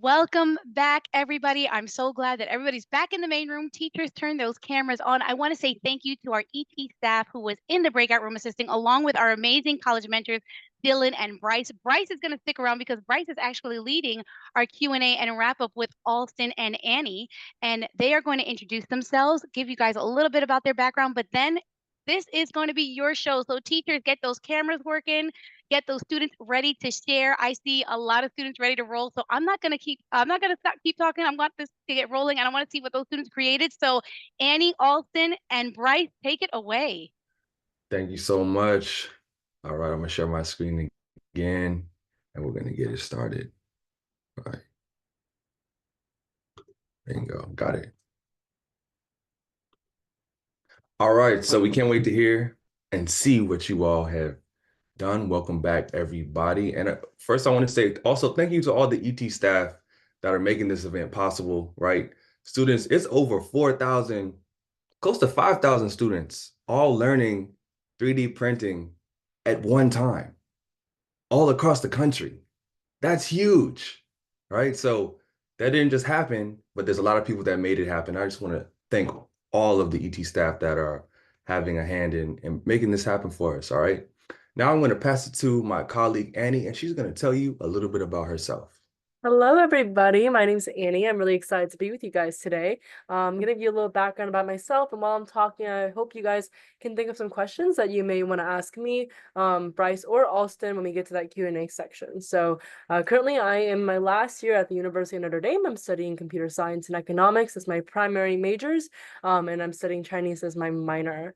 Welcome back, everybody. I'm so glad that everybody's back in the main room. Teachers turn those cameras on. I want to say thank you to our ET staff who was in the breakout room assisting, along with our amazing college mentors, Dylan and Bryce. Bryce is going to stick around because Bryce is actually leading our Q&A and wrap up with Alston and Annie, and they are going to introduce themselves, give you guys a little bit about their background, but then this is going to be your show. So teachers, get those cameras working, get those students ready to share. I see a lot of students ready to roll. So I'm not gonna stop keep talking. I want this to get rolling and I want to see what those students created. So Annie, Alston, and Bryce, take it away. Thank you so much. All right, I'm gonna share my screen again, and we're gonna get it started. All right, there you go, got it. All right, so we can't wait to hear and see what you all have done. Welcome back, everybody. And first, I want to say also thank you to all the ET staff that are making this event possible, right? Students, it's over 4,000, close to 5,000 students all learning 3D printing at one time, all across the country. That's huge, right? So that didn't just happen, but there's a lot of people that made it happen. I just want to thank all of the ET staff that are having a hand in making this happen for us, all right? Now I'm going to pass it to my colleague, Annie, and she's going to tell you a little bit about herself. Hello, everybody. My name's Annie. I'm really excited to be with you guys today. I'm going to give you a little background about myself. And while I'm talking, I hope you guys can think of some questions that you may want to ask me, Bryce or Alston, when we get to that Q&A section. So currently, I am my last year at the University of Notre Dame. I'm studying computer science and economics as my primary majors, and I'm studying Chinese as my minor.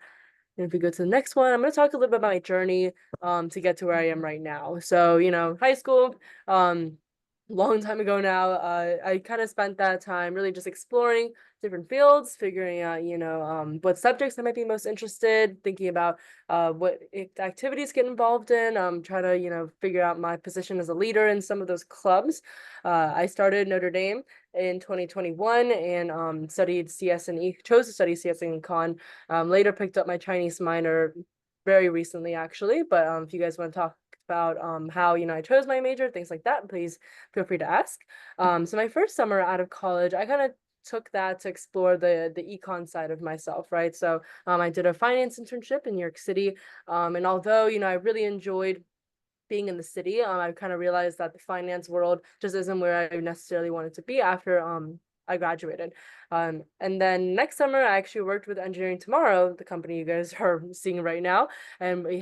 And if we go to the next one, I'm going to talk a little bit about my journey to get to where I am right now. So, high school, long time ago now, I kind of spent that time really just exploring different fields, figuring out, what subjects I might be most interested, thinking about what activities get involved in, trying to, figure out my position as a leader in some of those clubs. I started Notre Dame in 2021 and studied CS and chose to study CS and Econ. Later picked up my Chinese minor very recently, actually. But if you guys want to talk about how I chose my major, things like that, please feel free to ask. So my first summer out of college, I kind of took that to explore the econ side of myself, right? So I did a finance internship in New York City, and although I really enjoyed being in the city, I kind of realized that the finance world just isn't where I necessarily wanted to be after I graduated. And then next summer, I actually worked with Engineering Tomorrow, the company you guys are seeing right now, and I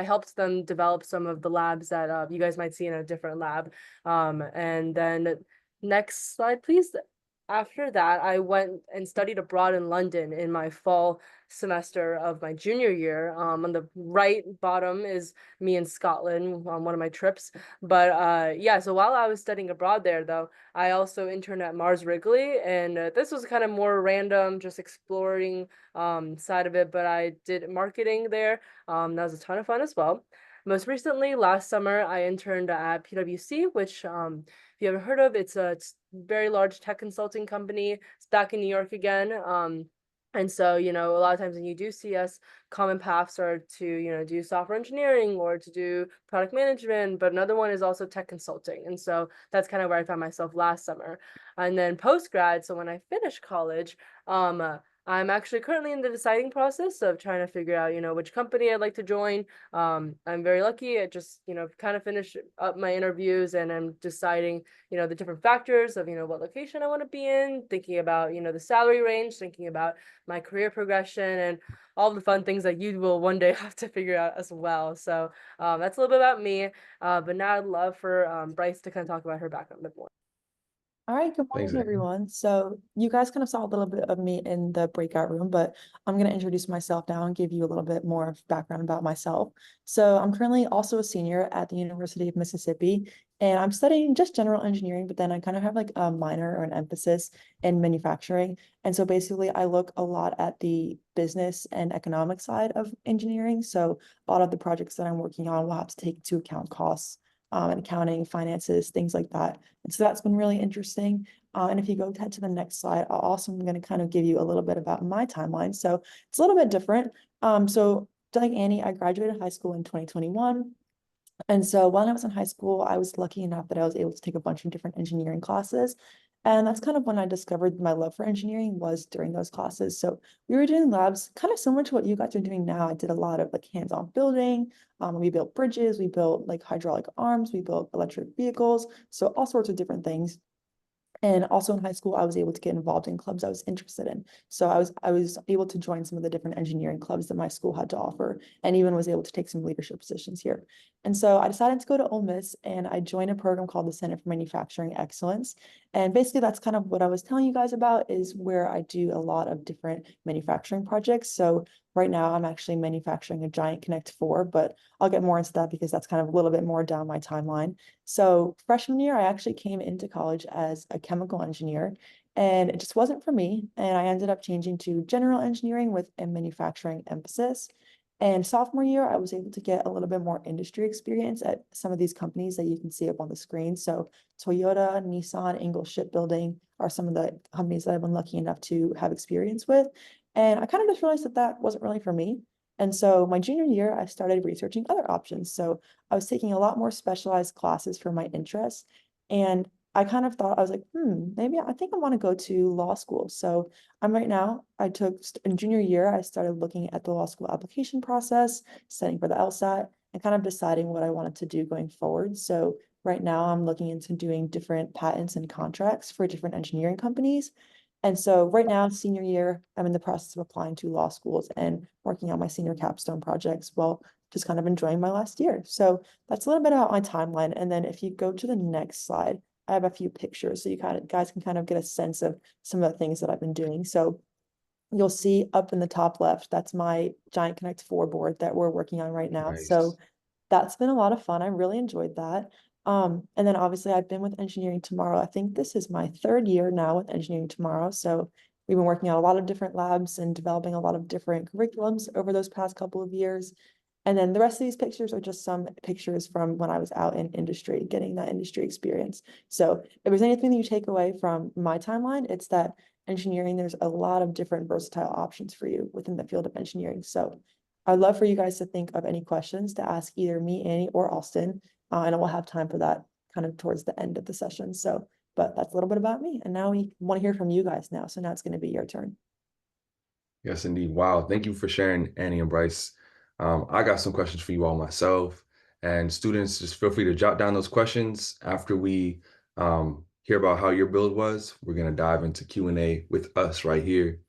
helped them develop some of the labs that you guys might see in a different lab. And then next slide, please. After that, I went and studied abroad in London in my fall semester of my junior year. On the right bottom is me in Scotland on one of my trips. But yeah, so while I was studying abroad there, though, I also interned at Mars Wrigley, and this was kind of more random, just exploring side of it. But I did marketing there. That was a ton of fun as well. Most recently, last summer, I interned at PwC, which if you haven't heard of, it's a very large tech consulting company. It's back in New York again. And so, a lot of times when you do CS, common paths are to, do software engineering or to do product management, but another one is also tech consulting. And so that's kind of where I found myself last summer. And then post-grad, so when I finished college, I'm actually currently in the deciding process of trying to figure out, which company I'd like to join. I'm very lucky. I just, kind of finished up my interviews and I'm deciding, the different factors of, what location I want to be in, thinking about, the salary range, thinking about my career progression and all the fun things that you will one day have to figure out as well. So that's a little bit about me. But now I'd love for Bryce to kind of talk about her background a bit more. All right, good Thanks, morning, Annie. everyone. So you guys kind of saw a little bit of me in the breakout room, but I'm going to introduce myself now and give you a little bit more background about myself. So I'm currently also a senior at the University of Mississippi, and I'm studying just general engineering, but then I kind of have like a minor or an emphasis in manufacturing. And so basically I look a lot at the business and economic side of engineering. So a lot of the projects that I'm working on will have to take into account costs, and accounting, finances, things like that. And so that's been really interesting. And if you go ahead to the next slide, I'll also I'm going to kind of give you a little bit about my timeline. So it's a little bit different. So like Annie, I graduated high school in 2021. And so when I was in high school, I was lucky enough that I was able to take a bunch of different engineering classes. And that's kind of when I discovered my love for engineering was during those classes. So we were doing labs kind of similar to what you guys are doing now. I did a lot of like hands-on building. We built bridges, we built like hydraulic arms, we built electric vehicles. So all sorts of different things. And also in high school, I was able to get involved in clubs I was interested in. So I was able to join some of the different engineering clubs that my school had to offer, and even was able to take some leadership positions here. And so I decided to go to Ole Miss, and I joined a program called the Center for Manufacturing Excellence. And basically, that's kind of what I was telling you guys about, is where I do a lot of different manufacturing projects. So right now, I'm actually manufacturing a Giant Connect 4, but I'll get more into that because that's kind of a little bit more down my timeline. So freshman year, I actually came into college as a chemical engineer, and it just wasn't for me. And I ended up changing to general engineering with a manufacturing emphasis. And sophomore year, I was able to get a little bit more industry experience at some of these companies that you can see up on the screen. So Toyota, Nissan, Ingalls Shipbuilding are some of the companies that I've been lucky enough to have experience with. And I kind of just realized that that wasn't really for me. And so my junior year, I started researching other options. So I was taking a lot more specialized classes for my interests. And I kind of thought, I was like, maybe I think I want to go to law school. So I'm right now, in junior year, I started looking at the law school application process, studying for the LSAT, and kind of deciding what I wanted to do going forward. So right now I'm looking into doing different patents and contracts for different engineering companies. And so right now, senior year, I'm in the process of applying to law schools and working on my senior capstone projects while just kind of enjoying my last year. So that's a little bit about my timeline. And then if you go to the next slide, I have a few pictures so you guys can kind of get a sense of some of the things that I've been doing. So you'll see up in the top left, that's my Giant Connect 4 board that we're working on right now. So Nice. that's been a lot of fun. I really enjoyed that. And then obviously I've been with Engineering Tomorrow. I think this is my third year now with Engineering Tomorrow. So we've been working on a lot of different labs and developing a lot of different curriculums over those past couple of years. And then the rest of these pictures are just some pictures from when I was out in industry, getting that industry experience. So if there's anything that you take away from my timeline, it's that engineering, there's a lot of different versatile options for you within the field of engineering. So I'd love for you guys to think of any questions to ask either me, Annie, or Austin. And we'll have time for that kind of towards the end of the session. So, but that's a little bit about me. And now we want to hear from you guys now. So now it's going to be your turn. Yes, indeed. Wow. Thank you for sharing, Annie and Bryce. I got some questions for you all myself. And students, just feel free to jot down those questions. After we hear about how your build was, we're going to dive into Q&A with us right here.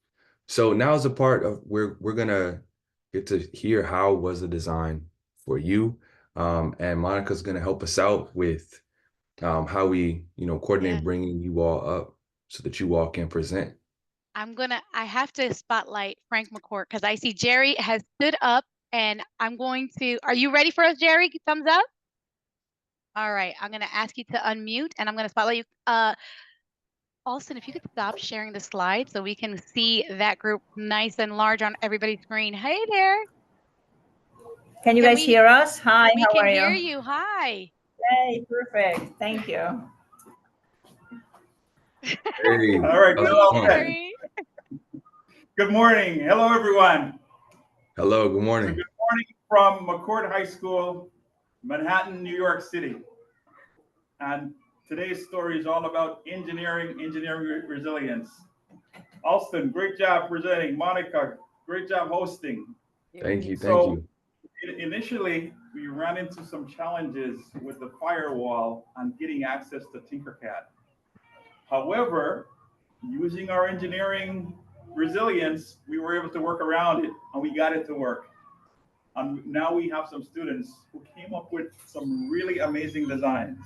So now is the part of where we're going to get to hear how was the design for you. And Monica's going to help us out with how we, coordinate Yeah. bringing you all up so that you all can present. I have to spotlight Frank McCourt because I see Jerry has stood up, and are you ready for us, Jerry? Thumbs up. All right, I'm going to ask you to unmute, and I'm going to spotlight you. Austin, if you could stop sharing the slide so we can see that group nice and large on everybody's screen. Hey there. Can you Can guys hear us? Hi, We how can are hear you? you. Hi. Hey, perfect. Thank you. Hey, All right, how's good it Hey, going? Jerry. Good morning. Hello, everyone. Hello, good So morning. good morning from McCourt High School, Manhattan, New York City. And today's story is all about engineering resilience. Alston, great job presenting. Monica, great job hosting. Thank you. So initially, we ran into some challenges with the firewall on getting access to Tinkercad. However, using our engineering resilience, we were able to work around it and we got it to work. And now we have some students who came up with some really amazing designs.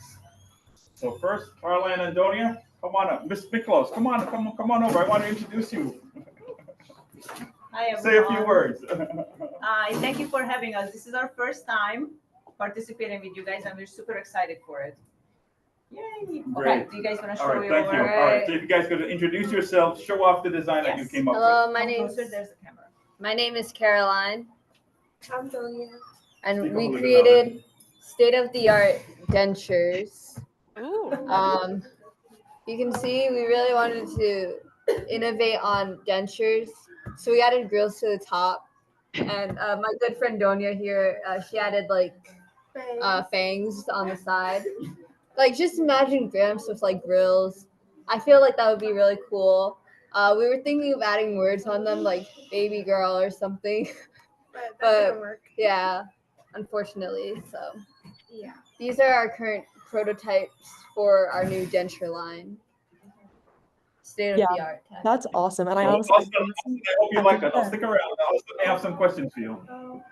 So first, Caroline and Donia, come on up. Miss Miklos, come on over. I want to introduce you. Hi, everyone. Say a few words. Thank you for having us. This is our first time participating with you guys, and we're super excited for it. Yay. Great. Okay, do you guys want to All show right, your thank you. work? All right, so if you guys could introduce yourself, show off the design that you came up Hello, with. my name is Caroline. I'm Donia. And we created state-of-the-art dentures. Ooh. You can see we really wanted to innovate on dentures. So we added grills to the top. And my good friend Donia here, she added like fangs on the side. Like, just imagine Gramps with like grills. I feel like that would be really cool. We were thinking of adding words on them, like baby girl or something. But yeah, unfortunately. So Yeah. these are our current prototypes for our new denture line. State of the art. That's awesome. And I Well, honestly, Austin, I hope you like that. I'll stick around. I have some questions for you.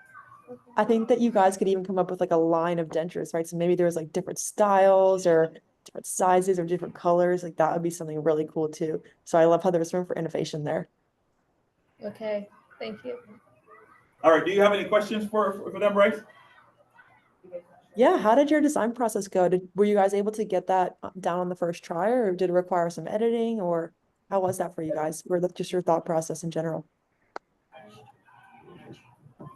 I think that you guys could even come up with like a line of dentures, right? So maybe there's like different styles or different sizes or different colors. Like that would be something really cool too. So I love how there's room for innovation there. Okay, thank you. All right. Do you have any questions for them, Bryce? Yeah, how did your design process go? Were you guys able to get that down on the first try, or did it require some editing, or how was that for you guys? Or just your thought process in general?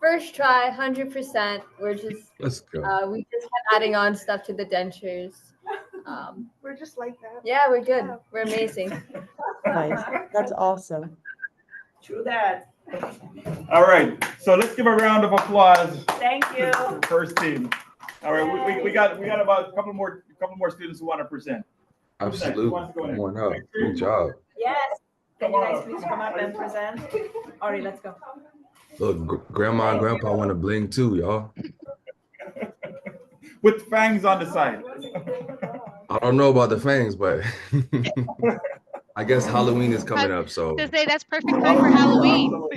First try, 100%. We're just Let's go. we just kept adding on stuff to the dentures. We're just like that. Yeah, we're good. We're amazing. Nice. That's awesome. True that. All right. So let's give a round of applause Thank you. to the first team. All right. We got about a couple more students who want to present. Who's next? Who Absolutely. wants to go next? Come on up. Good job. Yes. Can you guys please come up and present? Ari, let's go. Look, grandma and grandpa want to bling too, y'all. With fangs on the side. I don't know about the fangs, but I guess Halloween is coming up, so. To say that's perfect time for Halloween.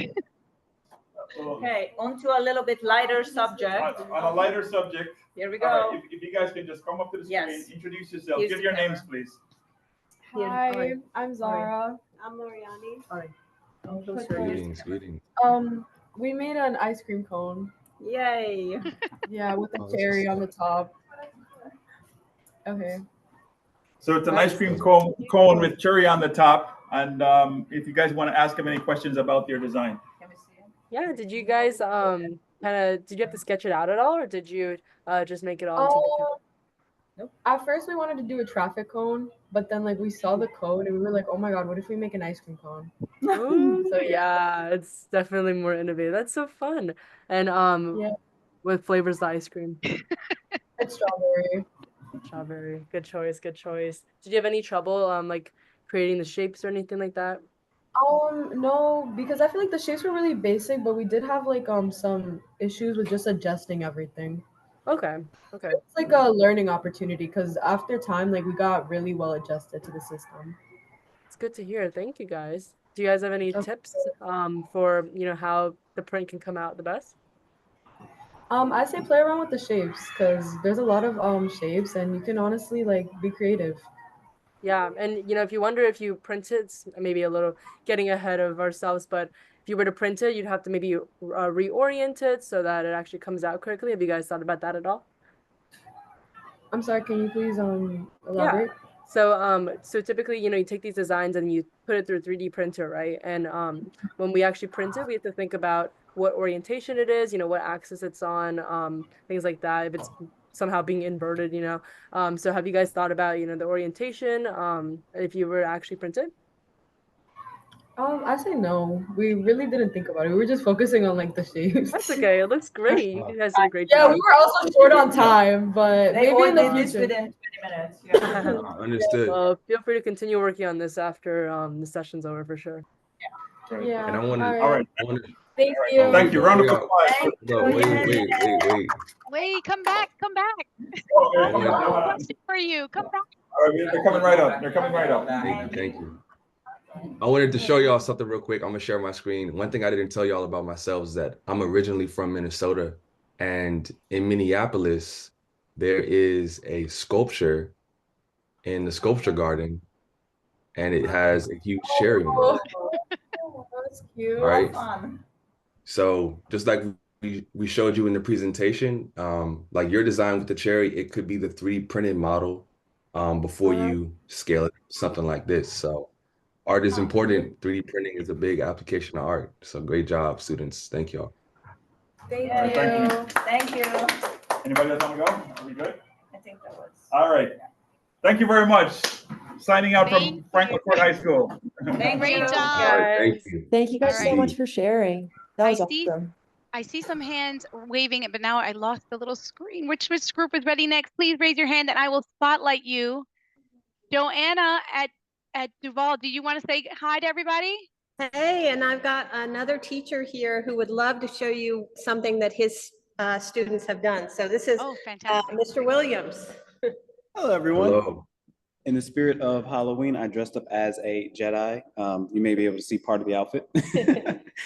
Okay, on to a little bit lighter subject. On a lighter subject. Here we All go. right, if you guys can just come up to the screen, Yes. introduce yourself, Here's give the your camera. names, please. Hi, I'm Zara. I'm Loriani. Greetings, greetings. We made an ice cream cone. Yay. Yeah, with a Oh, this cherry is on the top. Okay. So it's an ice cream cone with cherry on the top. And if you guys want to ask them any questions about their design. Can we see it? Yeah, did you guys did you have to sketch it out at all, or did you just make it all into the cone? Nope. At first we wanted to do a traffic cone, but then like we saw the code and we were like, oh my god, what if we make an ice cream cone? So yeah, it's definitely more innovative. That's so fun. And Yeah. with flavors of the ice cream. It's strawberry. Strawberry. Good choice, good choice. Did you have any trouble like creating the shapes or anything like that? No, because I feel like the shapes were really basic, but we did have like some issues with just adjusting everything. Okay. Okay. It's like a learning opportunity because after time, like we got really well adjusted to the system. It's good to hear. Thank you guys. Do you guys have any tips for how the print can come out the best? I say play around with the shapes because there's a lot of shapes and you can honestly like be creative. Yeah, and if you wonder if you print it, maybe a little getting ahead of ourselves, but if you were to print it, you'd have to maybe reorient it so that it actually comes out correctly. Have you guys thought about that at all? I'm sorry, can you please elaborate? So so typically, you take these designs and you put it through a 3D printer, right? And when we actually print it, we have to think about what orientation it is, what axis it's on, things like that. If it's somehow being inverted, so have you guys thought about, the orientation, if you were to actually print it? I say no. We really didn't think about it. We were just focusing on like the shapes. That's okay. It looks great. You guys did a great Yeah, job. we were also short on time, but They maybe in the ordered this future. within 20 minutes. Yeah. Understood. Well, feel free to continue working on this after the session's over for sure. Yeah. And I want to. All right. Thank you. Thank you. Round of applause. No, wait. Wait, come back. Okay. I have a question for you. Come back. All right, they're coming right up. Thank you. I wanted to show y'all something real quick. I'm gonna share my screen. One thing I didn't tell y'all about myself is that I'm originally from Minnesota, and in Minneapolis, there is a sculpture in the sculpture garden, and it has a huge cherry on it. That's cute. All right. Fun. So just like we showed you in the presentation, like your design with the cherry, it could be the 3D printed model before you scale it, something like this. So art is important. 3D printing is a big application of art. So great job, students. Thank y'all. Thank Yeah, you. Thank you. Anybody else want to go? Are we good? I think that was. All right. Thank you very much. Signing out from Thank Franklin Court High School. Thank Great you. job. All right, thank you. Thank you guys so Alright. much for sharing. That was I see- awesome. I see some hands waving, but now I lost the little screen. Which group is ready next? Please raise your hand and I will spotlight you. Joanna at Duval, do you want to say hi to everybody? Hey, and I've got another teacher here who would love to show you something that his students have done. So this is fantastic. Mr. Williams. Hello, everyone. Hello. In the spirit of Halloween, I dressed up as a Jedi. You may be able to see part of the outfit.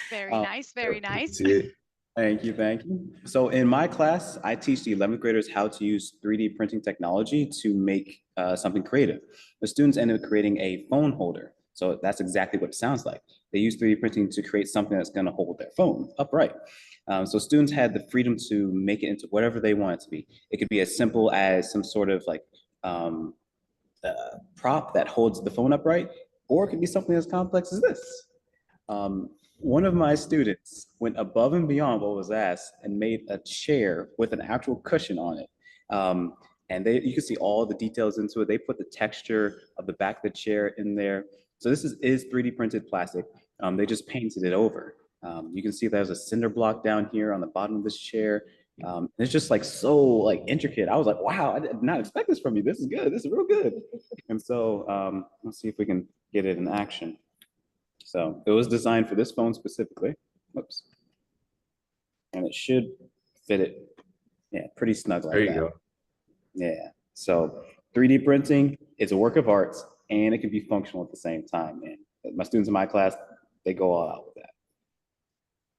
Very nice, very nice. See it. Thank you, thank you. So in my class, I teach the 11th graders how to use 3D printing technology to make something creative. The students ended up creating a phone holder. So that's exactly what it sounds like. They use 3D printing to create something that's going to hold their phone upright. So students had the freedom to make it into whatever they want it to be. It could be as simple as some sort of like prop that holds the phone upright, or it could be something as complex as this. One of my students went above and beyond what was asked and made a chair with an actual cushion on it. And you can see all the details into it. They put the texture of the back of the chair in there. So this is 3D printed plastic. They just painted it over. You can see there's a cinder block down here on the bottom of this chair. It's just like so like intricate. I was like, wow, I did not expect this from you. This is good. This is real good. And so let's see if we can get it in action. So it was designed for this phone specifically. Whoops. And it should fit it, yeah, pretty snug like that. There you go. Yeah. So 3D printing is a work of art, and it can be functional at the same time. And my students in my class, they go all out with that.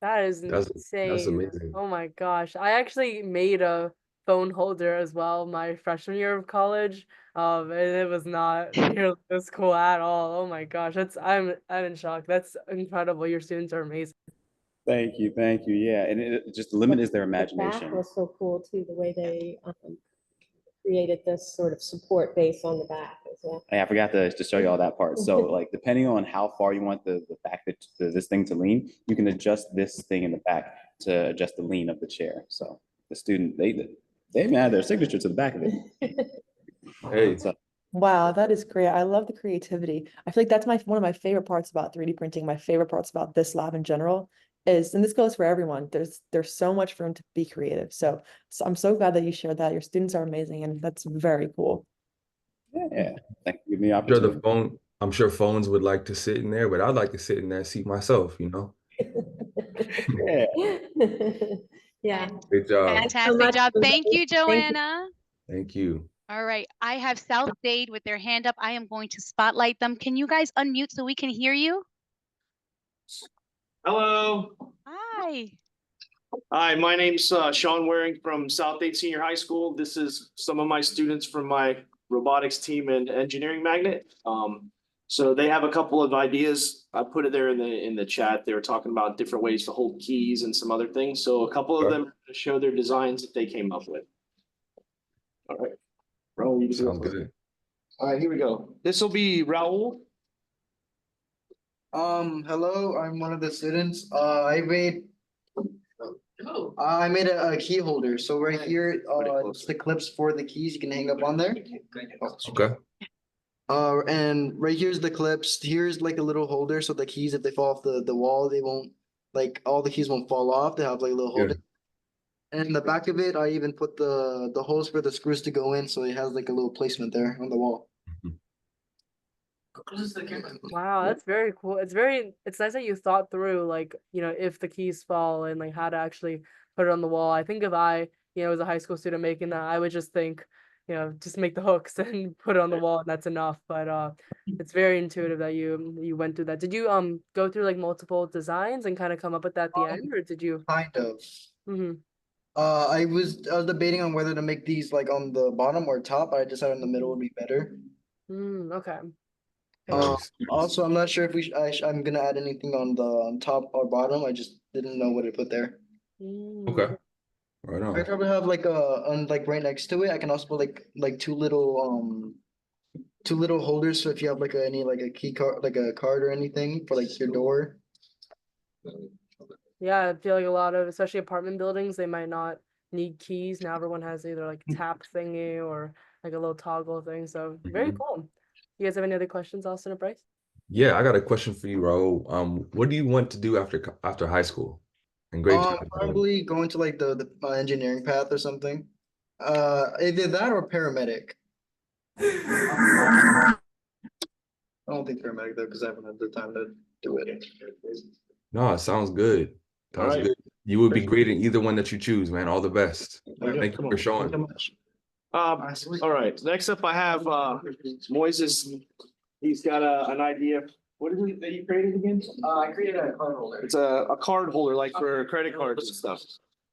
That is insane. That's amazing. Oh my gosh. I actually made a phone holder as well my freshman year of college. And it was not nearly as cool at all. Oh my gosh. I'm in shock. That's incredible. Your students are amazing. Thank you, thank you. Yeah, and just the limit is their imagination. The back was so cool too, the way they created this sort of support base on the back as well. Yeah, I forgot to show you all that part. So like depending on how far you want the back this thing to lean, you can adjust this thing in the back to adjust the lean of the chair. So the student, they even add their signature to the back of it. Hey. Wow, that is great. I love the creativity. I feel like that's one of my favorite parts about 3D printing. My favorite parts about this lab in general is, and this goes for everyone, there's so much room to be creative. So I'm so glad that you shared that. Your students are amazing, and that's very cool. Yeah, thank you. Give me the opportunity. I'm sure phones would like to sit in there, but I'd like to sit in that seat myself, you know? Yeah. Yeah. Good job. Fantastic job. Thank you, Joanna. Thank you. All right. I have South Dade with their hand up. I am going to spotlight them. Can you guys unmute so we can hear you? Hello. Hi. Hi, my name's Sean Waring from South Dade Senior High School. This is some of my students from my robotics team and engineering magnet. So they have a couple of ideas. I put it there in the chat. They were talking about different ways to hold keys and some other things. So a couple of them show their designs that they came up with. All right. Raul, you can good. All right, here we go. This will be Raul. Hello, I'm one of the students. I made a key holder. So right here, it's the clips for the keys you can hang up on there. Okay. And right here's the clips. Here's like a little holder, so the keys, if they fall off the wall, they won't, like, all the keys won't fall off. They have like a little holder. And in the back of it, I even put the holes for the screws to go in, so it has like a little placement there on the wall. Wow, that's very cool. It's nice that you thought through, like, you know, if the keys fall and like how to actually put it on the wall. I think if I, you know, was a high school student making that, I would just think, you know, just make the hooks and put it on the wall and that's enough. But it's very intuitive that you went through that. Did you go through like multiple designs and kind of come up with that at the end, or did you? Kind of. I was debating on whether to make these like on the bottom or top, but I decided in the middle would be better. Okay. Also, I'm not sure if I'm gonna add anything on top or bottom. I just didn't know what to put there. Okay. Right on. I probably have like like right next to it. I can also put like two little holders. So if you have like a key card, like a card or anything for like your door. Yeah, I feel like a lot of, especially apartment buildings, they might not need keys. Now everyone has either like a tap thingy or like a little toggle thing. So very cool. You guys have any other questions, Austin or Bryce? Yeah, I got a question for you, Raul. What do you want to do after high school? And great job. Probably going to like the engineering path or something. Either that or paramedic. I don't think paramedic though, because I haven't had the time to do it. No, it sounds good. All Sounds right. good. You would be great in either one that you choose, man. All the best. Okay, Thank you for showing. All right, next up I have Moises. He's got an idea. What is it that you created again? I created a card holder. It's a card holder, like for credit cards and stuff.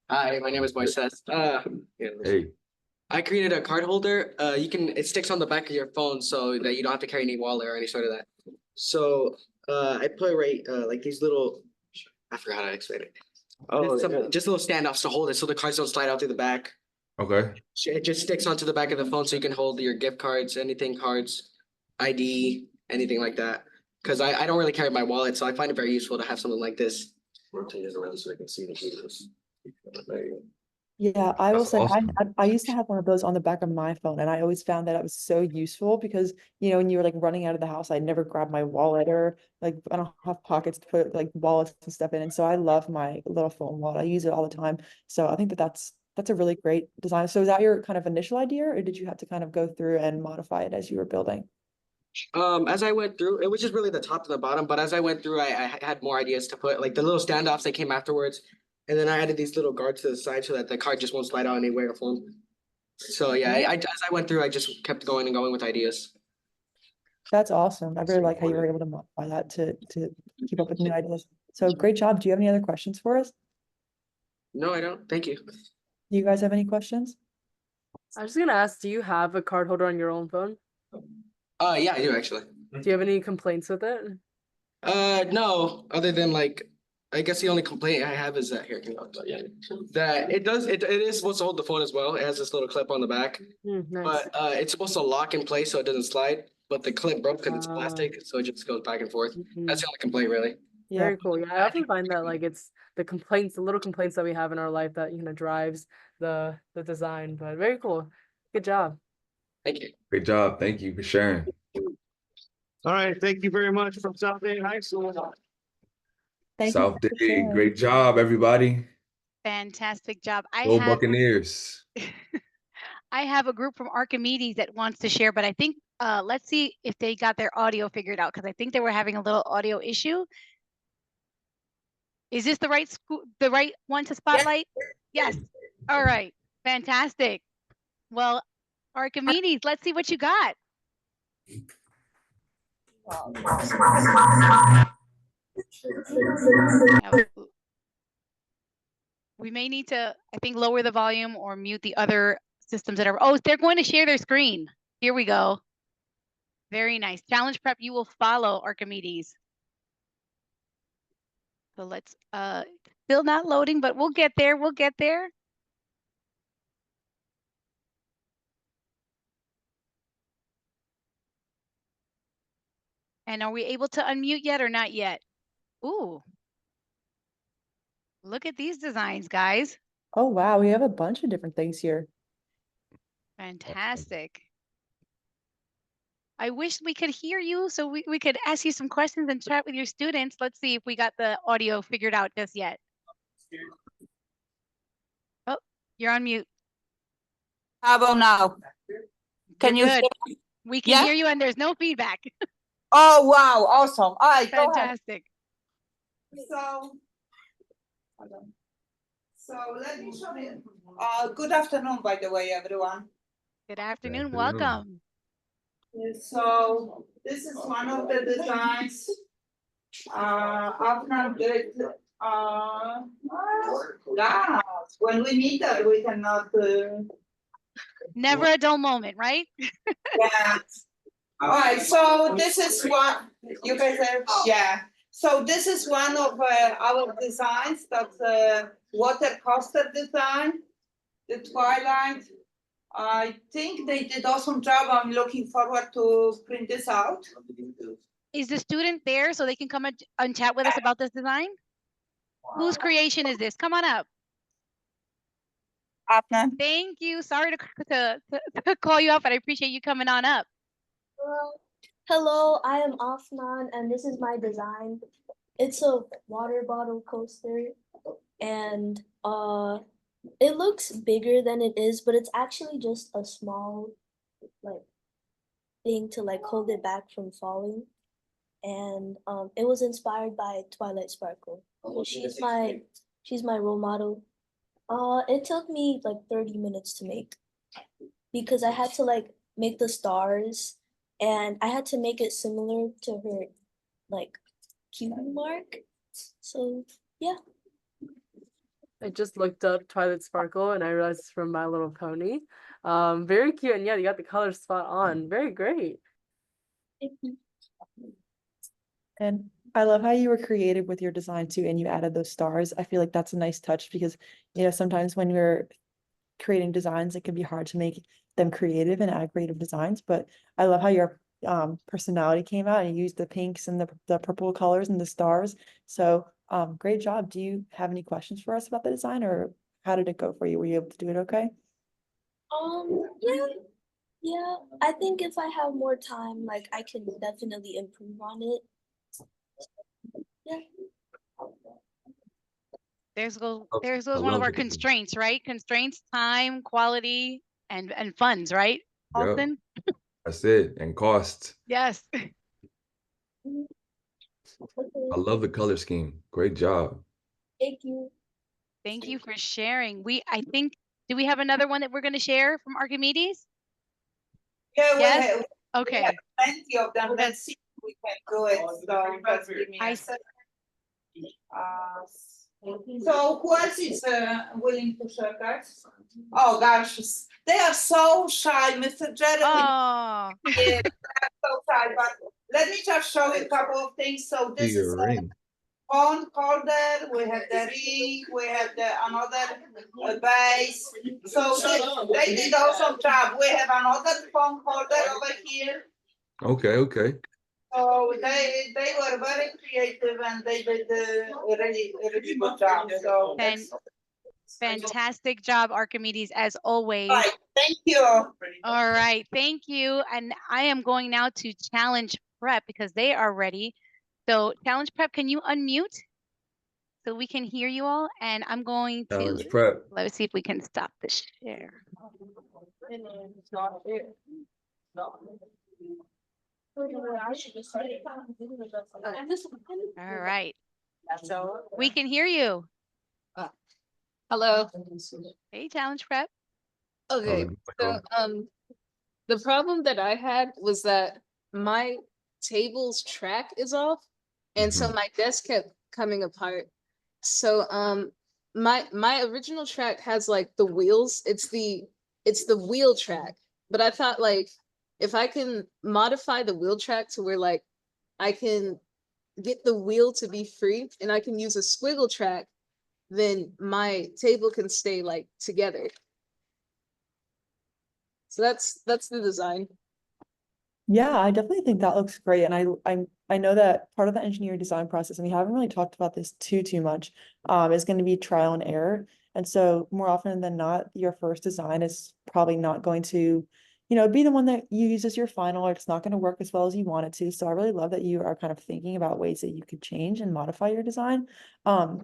Hi, my name is Moises. Hey, I created a card holder. It sticks on the back of your phone so that you don't have to carry any wallet or any sort of that. So I put like these little, I forgot how to explain it. Oh, Just little standoffs to hold it so the cards don't slide out through the back. okay. It just sticks onto the back of the phone so you can hold your gift cards, anything, cards, ID, anything like that. Because I don't really carry my wallet, so I find it very useful to have something like this. Rotate it around so I can see the pieces. There you Yeah, I will That's say awesome. I used to have one of those on the back of my phone, and I always found that it was so useful because when you were like running out of the house, I'd never grab my wallet or like I don't have pockets to put like wallets and stuff in, and so I love my little phone wallet. I use it all the time, so I think that's a really great design. So is that your kind of initial idea, or did you have to kind of go through and modify it as you were building? As I went through, it was just really the top and the bottom, but as I went through, I had more ideas to put, like the little standoffs that came afterwards. And then I added these little guards to the side so that the card just won't slide out anywhere from. So yeah, as I went through, I just kept going and going with ideas. That's awesome. I really like how you were able to modify that to keep up with new ideas. So great job. Do you have any other questions for us? No, I don't. Thank you. Do you guys have any questions? I was just gonna ask, do you have a card holder on your own phone? Yeah, I do actually. Do you have any complaints with it? No, other than like, I guess the only complaint I have is that that it is supposed to hold the phone as well. It has this little clip on the back, Nice. but it's supposed to lock in place so it doesn't slide. But the clip broke because it's plastic, so it just goes back and forth. That's the only complaint, really. Very cool. Yeah, I often find that like it's the little complaints that we have in our life that drives the design. But very cool. Good job. Thank you. Great job. Thank you for sharing. All right, thank you very much from South Dade High School. South Dade, great job, everybody. Fantastic job. Go Buccaneers. I have a group from Archimedes that wants to share, but I think let's see if they got their audio figured out because I think they were having a little audio issue. Is this the right one to spotlight? Yes. All right. Fantastic. Well, Archimedes, let's see what you got. We may need to, I think, lower the volume or mute the other systems that are. Oh, they're going to share their screen. Here we go. Very nice. Challenge prep, you will follow, Archimedes. So let's, still not loading, but we'll get there. We'll get there. And are we able to unmute yet or not yet? Ooh. Look at these designs, guys. Oh, wow. We have a bunch of different things here. Fantastic. I wish we could hear you so we could ask you some questions and chat with your students. Let's see if we got the audio figured out just yet. Oh, you're on mute. How about now? Can you Good. hear? We can hear you and there's no feedback. Oh, wow. Awesome. All right. Fantastic. Go ahead. So let me show you. Good afternoon, by the way, everyone. Good afternoon. Welcome. So this is one of the designs. After when we meet her, we cannot. Never a dull moment, right? Yeah. All right. So this is what you guys are. Yeah. So this is one of our designs. That's water coaster design, the Twilight. I think they did awesome job. I'm looking forward to print this out. Is the student there so they can come and chat with us about this design? Whose creation is this? Come on up. Afnan. Thank you. Sorry to call you up, but I appreciate you coming on up. Hello, I am Afnan, and this is my design. It's a water bottle coaster. and it looks bigger than it is, but it's actually just a small like thing to like hold it back from falling. And it was inspired by Twilight Sparkle. She's my role model. It took me like 30 minutes to make because I had to like make the stars and I had to make it similar to her like cue mark. So yeah. I just looked up Twilight Sparkle and I realized it's from My Little Pony. Very cute, and yeah, you got the color spot on. Very great. And I love how you were creative with your design too, and you added those stars. I feel like that's a nice touch because, you know, sometimes when you're creating designs, it can be hard to make them creative and add creative designs. But I love how your personality came out and you used the pinks and the purple colors and the stars. So great job. Do you have any questions for us about the design, or how did it go for you? Were you able to do it okay? Yeah, yeah. I think if I have more time, like I can definitely improve on it. Yeah. There's I goes one of love our it. constraints, right? Constraints, time, quality, and funds, right, Yep. Alton? That's it. And cost. Yes. I love the color scheme. Great job. Thank you. Thank you for sharing. I think, do we have another one that we're going to share from Archimedes? Yeah, Yes? we Okay. have plenty of them. Let's see if we can do it. So just give me a second. So who else is willing to share, guys? Oh gosh, they are so shy, Mr. Jeremy. Oh. Yeah, they are so shy. But let me just show you a couple of things. So this is a phone holder. We have the ring. We have another base. So they did awesome job. We have another phone holder over here. Okay. So they were very creative and they did a really good job. So Fantastic job, Archimedes, as always. Right. Thank you. All right, thank you. And I am going now to Challenge Prep because they are ready. So Challenge Prep, can you unmute so we can hear you all? And I'm going to Challenge Prep. let's see if we can stop the share. All right. We can hear you. Hello. Hey, Challenge Prep. Okay, so the problem that I had was that my table's track is off, and so my desk kept coming apart. So my original track has like the wheels. It's the wheel track, but I thought like if I can modify the wheel track to where like I can get the wheel to be free and I can use a squiggle track, then my table can stay like together. So that's the design. Yeah, I definitely think that looks great. And I know that part of the engineering design process, and we haven't really talked about this too much, is going to be trial and error. And so more often than not, your first design is probably not going to, you know, be the one that you use as your final, or it's not going to work as well as you want it to. So I really love that you are kind of thinking about ways that you could change and modify your design. And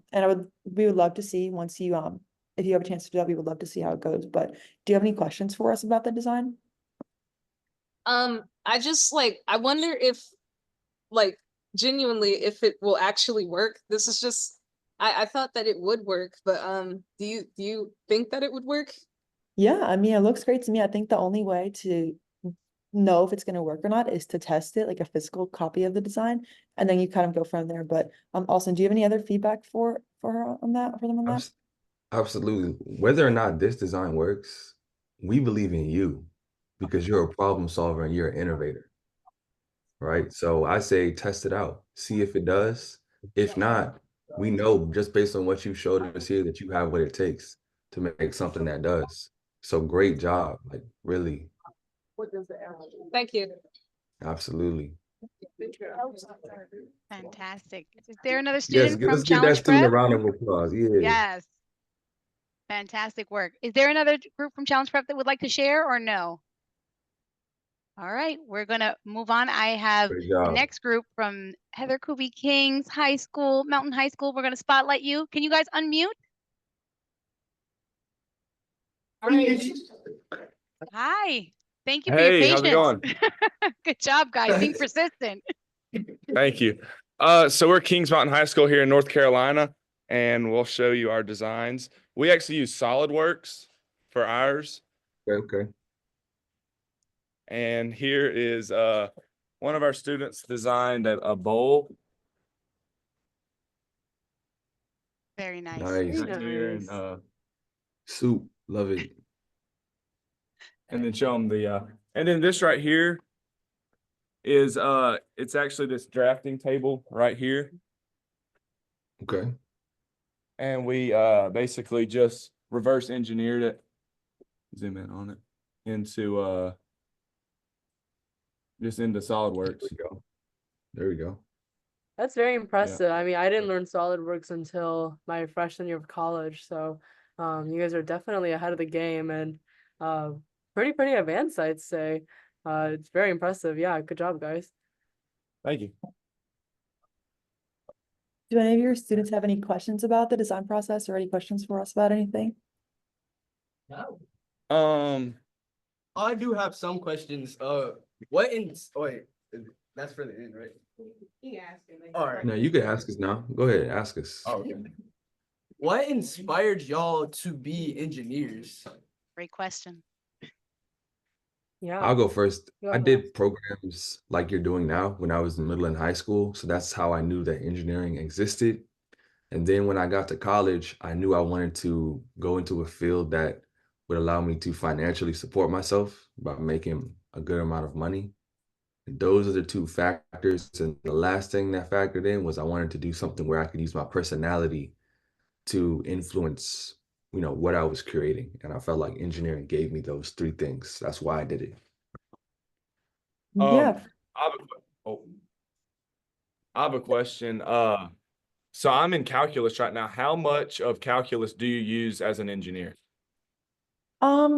we would love to see once you if you have a chance to do that, we would love to see how it goes. But do you have any questions for us about the design? I just like I wonder if like genuinely if it will actually work. This is just I thought that it would work, but do you think that it would work? Yeah, I mean, it looks great to me. I think the only way to know if it's going to work or not is to test it, like a physical copy of the design, and then you kind of go from there. But Austin, do you have any other feedback for her on that, for them on that? Absolutely. Whether or not this design works, we believe in you because you're a problem solver and you're an innovator, right? So I say test it out, see if it does. If not, we know just based on what you showed us here that you have what it takes to make something that does. So great job, like really. Thank you. Absolutely. Fantastic. Is there another Yes, student from let's give that Challenge student a Prep? round of applause. Yeah. Yes. Fantastic work. Is there another group from Challenge Prep that would like to share or no? All right, we're going to move on. I have Great the job. next group from Heather Kubi King's High School, Mountain High School. We're going to spotlight you. Can you guys unmute Hi. Thank you for your Hey, how's it patience. going? Good job, guys, being persistent. Thank you. So we're Kings Mountain High School here in North Carolina, and we'll show you our designs. We actually use SolidWorks for ours. Okay. And here is one of our students designed a bowl. Very nice. Nice. Here and Soup. Love it. and then show them the and then this right here is it's actually this drafting table right here. Okay. And we basically just reverse engineered it. Zoom in on it into just into SolidWorks. There we go. That's very impressive. I mean, I didn't learn SolidWorks until my freshman year of college, so you guys are definitely ahead of the game and pretty advanced, I'd say. It's very impressive. Yeah, good job, guys. Thank you. Do any of your students have any questions about the design process or any questions for us about anything? No. I do have some questions. What in wait, that's for the end, right? You can ask him. All right. No, you can ask us now. Go ahead, ask us. Oh, okay. What inspired y'all to be engineers? Great question. Yeah. I'll go first. Go I ahead. did programs like you're doing now when I was in middle and high school. So that's how I knew that engineering existed. And then when I got to college, I knew I wanted to go into a field that would allow me to financially support myself by making a good amount of money. And those are the two factors. And the last thing that factored in was I wanted to do something where I could use my personality to influence, what I was creating. And I felt like engineering gave me those three things. That's why I did it. Yeah. I have a question. So I'm in calculus right now. How much of calculus do you use as an engineer? I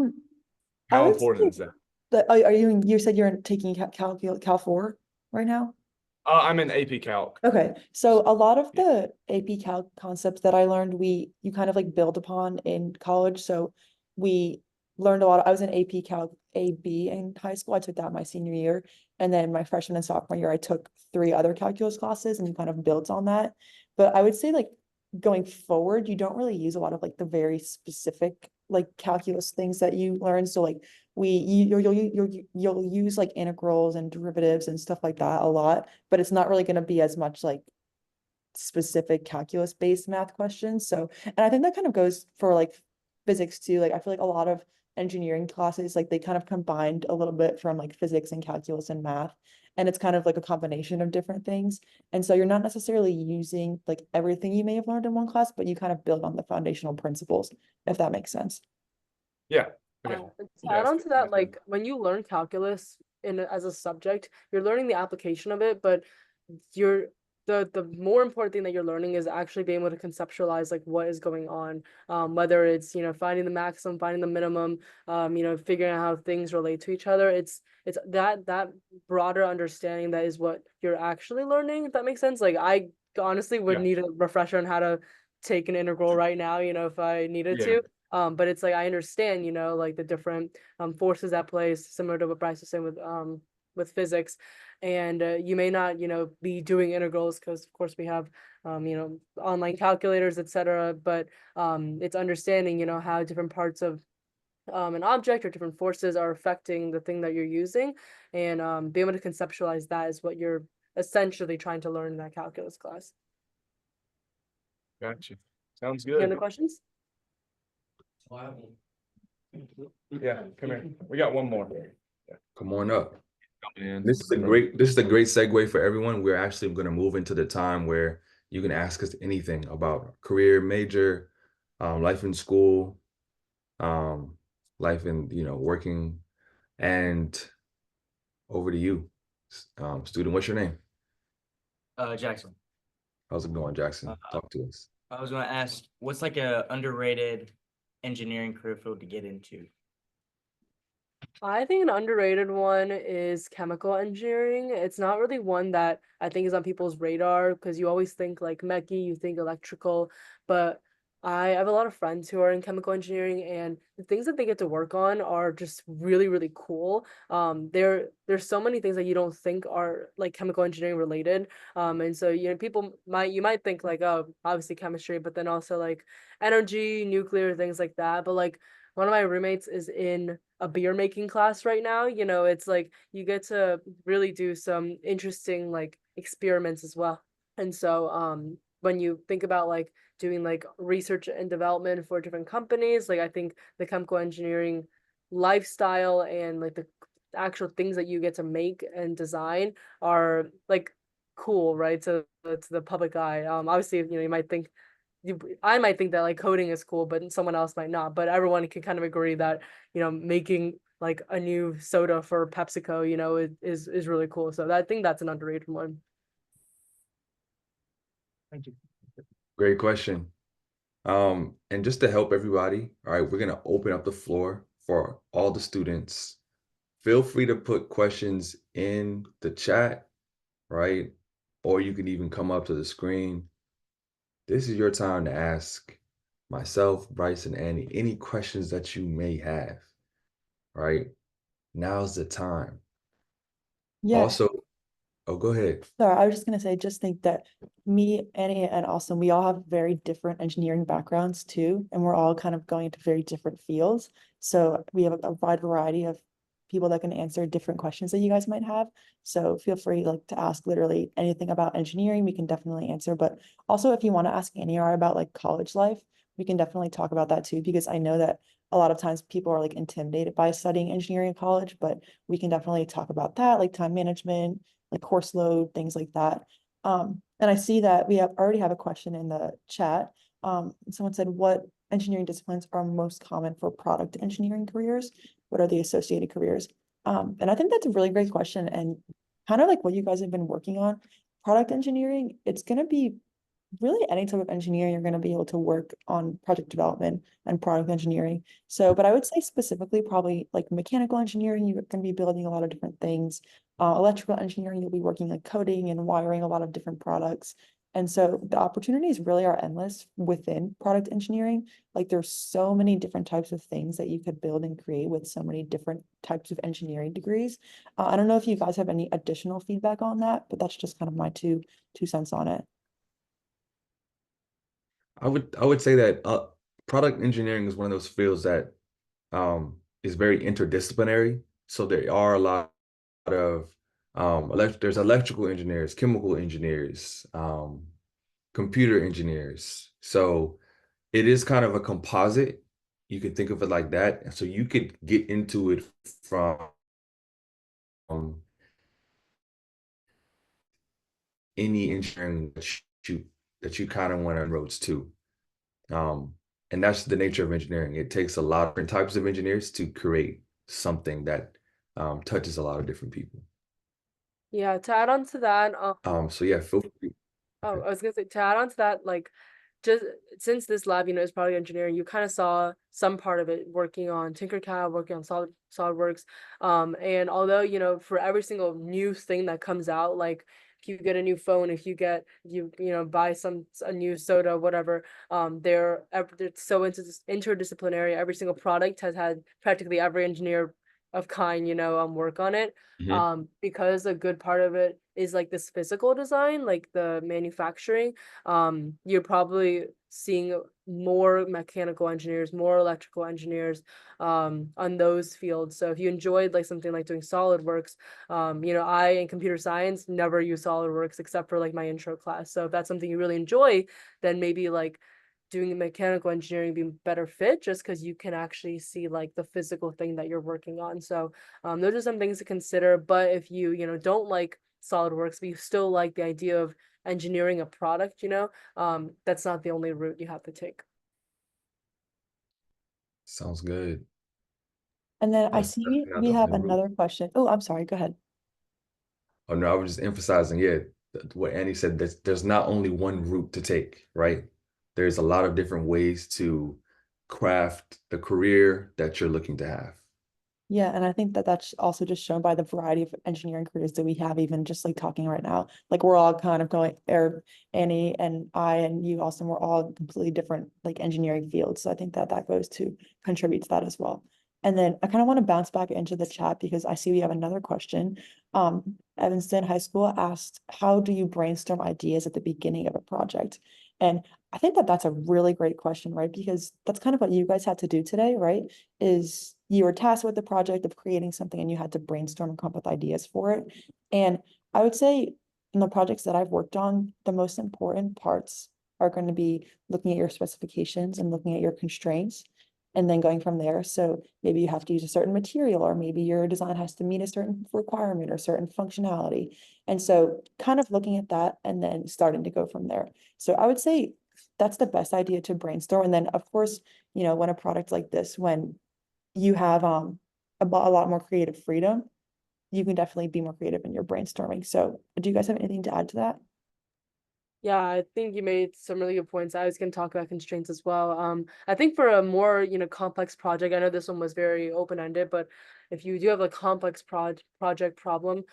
How would important is say that? that you said you're taking Cal 4 right now? I'm in AP Calc. Okay, so a lot of the AP Calc concepts that I learned, you kind of like build upon in college. So we learned a lot. I was in AP Calc AB in high school. I took that my senior year. And then my freshman and sophomore year, I took 3 other calculus classes and you kind of built on that. But I would say like going forward, you don't really use a lot of like the very specific like calculus things that you learn. So like you'll use like integrals and derivatives and stuff like that a lot, but it's not really going to be as much like specific calculus based math questions. So, and I think that kind of goes for like physics too. Like I feel like a lot of engineering classes, like they kind of combined a little bit from like physics and calculus and math. And it's kind of like a combination of different things. And so you're not necessarily using like everything you may have learned in one class, but you kind of build on the foundational principles, if that makes sense. Yeah. Okay. To add on to that, like when you learn calculus as a subject, you're learning the application of it, but you're the more important thing that you're learning is actually being able to conceptualize like what is going on, whether it's finding the maximum, finding the minimum, figuring out how things relate to each other. It's that broader understanding that is what you're actually learning, if that makes sense. Like I honestly would need a refresher on how to take an integral right now, if I needed to. But it's like I understand, like the different forces at play, similar to what Bryce was saying with physics. And you may not, be doing integrals because of course we have online calculators, etc. But it's understanding, how different parts of an object or different forces are affecting the thing that you're using, and being able to conceptualize that is what you're essentially trying to learn in that calculus class. Gotcha. Sounds Any other good. questions? Yeah, come here. We got one more. Come on up. This is a great segue for everyone. We're actually going to move into the time where you can ask us anything about career, major, life in school, life in, working, and over to you. Student, what's your name? Jackson. How's it going, Jackson? Talk to us. I was going to ask, what's like a underrated engineering career field to get into? I think an underrated one is chemical engineering. It's not really one that I think is on people's radar because you always think like mechy, you think electrical, but I have a lot of friends who are in chemical engineering, and the things that they get to work on are just really, really cool. There's so many things that you don't think are like chemical engineering related. And so you might think like, oh, obviously chemistry, but then also like energy, nuclear, things like that. But like one of my roommates is in a beer making class right now. It's like you get to really do some interesting like experiments as well. And so when you think about like doing like research and development for different companies, like I think the chemical engineering lifestyle and like the actual things that you get to make and design are like cool, right? To the public eye. Obviously, you might think I might think that like coding is cool, but someone else might not. But everyone can kind of agree that, making like a new soda for PepsiCo, is really cool. So I think that's an underrated one. Thank you. Great question. And just to help everybody, all right, we're gonna open up the floor for all the students. Feel free to put questions in the chat, right? Or you can even come up to the screen. This is your time to ask myself, Bryce, and Annie any questions that you may have, right? Now's the time. Yeah. Also, oh, go ahead. Sorry, I was just gonna say, just think that me, Annie, and Austin, we all have very different engineering backgrounds too, and we're all kind of going into very different fields. So we have a wide variety of people that can answer different questions that you guys might have. So feel free like to ask literally anything about engineering, we can definitely answer. But also if you want to ask Annie or about like college life, we can definitely talk about that too, because I know that a lot of times people are like intimidated by studying engineering in college, but we can definitely talk about that, like time management, like course load, things like that. And I see that we already have a question in the chat. Someone said, what engineering disciplines are most common for product engineering careers? What are the associated careers? And I think that's a really great question, and kind of like what you guys have been working on. Product engineering, it's going to be really any type of engineering, you're going to be able to work on project development and product engineering. So, but I would say specifically probably like mechanical engineering, you're going to be building a lot of different things. Electrical engineering, you'll be working like coding and wiring a lot of different products. And so the opportunities really are endless within product engineering. Like there's so many different types of things that you could build and create with so many different types of engineering degrees. I don't know if you guys have any additional feedback on that, but that's just kind of my two cents on it. I would say that product engineering is one of those fields that is very interdisciplinary. So there are a lot of there's electrical engineers, chemical engineers, computer engineers. So it is kind of a composite. You could think of it like that. And so you could get into it from any engineering that you kind of want to enroll to. And that's the nature of engineering. It takes a lot of different types of engineers to create something that touches a lot of different people. Yeah, to add on to that, So yeah, feel free. I was gonna say to add on to that, like just since this lab, is product engineering, you kind of saw some part of it working on Tinkercad, working on SolidWorks. And although, for every single new thing that comes out, like if you get a new phone, if you get buy a new soda, whatever, they're so interdisciplinary. Every single product has had practically every engineer of kind, work on it. Because a good part of it is like this physical design, like the manufacturing. You're probably seeing more mechanical engineers, more electrical engineers on those fields. So if you enjoyed like something like doing SolidWorks, I in computer science never use SolidWorks except for like my intro class. So if that's something you really enjoy, then maybe like doing mechanical engineering be better fit, just because you can actually see like the physical thing that you're working on. So those are some things to consider. But if you don't like SolidWorks, but you still like the idea of engineering a product, that's not the only route you have to take. Sounds good. And then I Yes, see definitely not we the have only route. another question. Oh, I'm sorry, go ahead. Oh no, I was just emphasizing, yeah, what Annie said, there's not only one route to take, right? There's a lot of different ways to craft the career that you're looking to have. Yeah, and I think that that's also just shown by the variety of engineering careers that we have, even just like talking right now. Like we're all kind of going, or Annie and I and you, Austin, we're all completely different like engineering fields. So I think that that goes to contribute to that as well. And then I kind of want to bounce back into the chat because I see we have another question. Evanston High School asked, how do you brainstorm ideas at the beginning of a project? And I think that that's a really great question, right? Because that's kind of what you guys had to do today, right? Is you were tasked with the project of creating something and you had to brainstorm and come up with ideas for it. And I would say in the projects that I've worked on, the most important parts are going to be looking at your specifications and looking at your constraints and then going from there. So maybe you have to use a certain material, or maybe your design has to meet a certain requirement or certain functionality. And so kind of looking at that and then starting to go from there. So I would say that's the best idea to brainstorm. And then of course, you know, when a product like this, when you have a lot more creative freedom, you can definitely be more creative in your brainstorming. So do you guys have anything to add to that? Yeah, I think you made some really good points. I was going to talk about constraints as well. I think for a more, complex project, I know this one was very open-ended, but if you do have a complex project problem,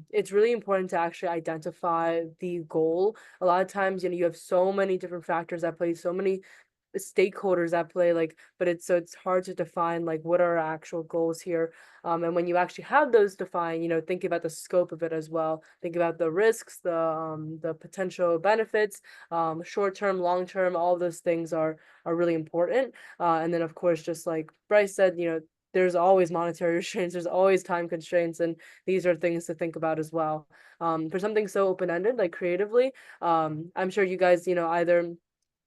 it's really important to actually identify the goal. A lot of times, you have so many different factors at play, so many stakeholders at play, but it's hard to define like what are our actual goals here. And when you actually have those defined, think about the scope of it as well. Think about the risks, the potential benefits, short term, long term. All of those things are really important. And then of course, just like Bryce said, there's always monetary restraints, there's always time constraints, and these are things to think about as well. For something so open-ended, like creatively, I'm sure you guys, either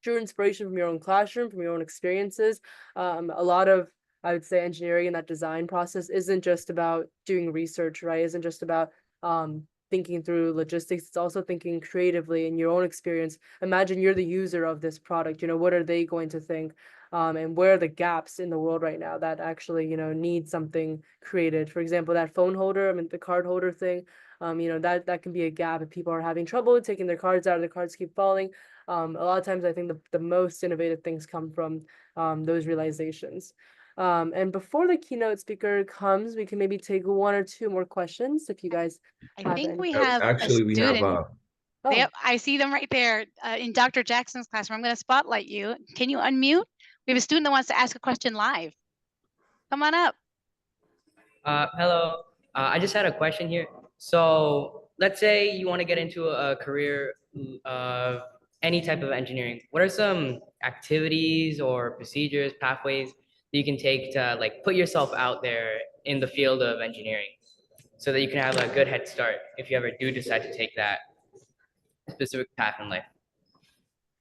drew inspiration from your own classroom, from your own experiences. A lot of, I would say, engineering and that design process isn't just about doing research, right? Isn't just about thinking through logistics. It's also thinking creatively in your own experience. Imagine you're the user of this product. What are they going to think? And where are the gaps in the world right now that actually, need something created? For example, that phone holder, the card holder thing, that can be a gap if people are having trouble taking their cards out, their cards keep falling. A lot of times I think the most innovative things come from those realizations. And before the keynote speaker comes, we can maybe take one or two more questions if you guys I have think any. we have Actually, we have Oh. Yep, I see them right there in Dr. Jackson's classroom. I'm going to spotlight you. Can you unmute? We have a student that wants to ask a question live. Come on up. Hello. I just had a question here. So let's say you want to get into a career of any type of engineering. What are some activities or procedures, pathways that you can take to like put yourself out there in the field of engineering so that you can have a good head start if you ever do decide to take that specific path in life?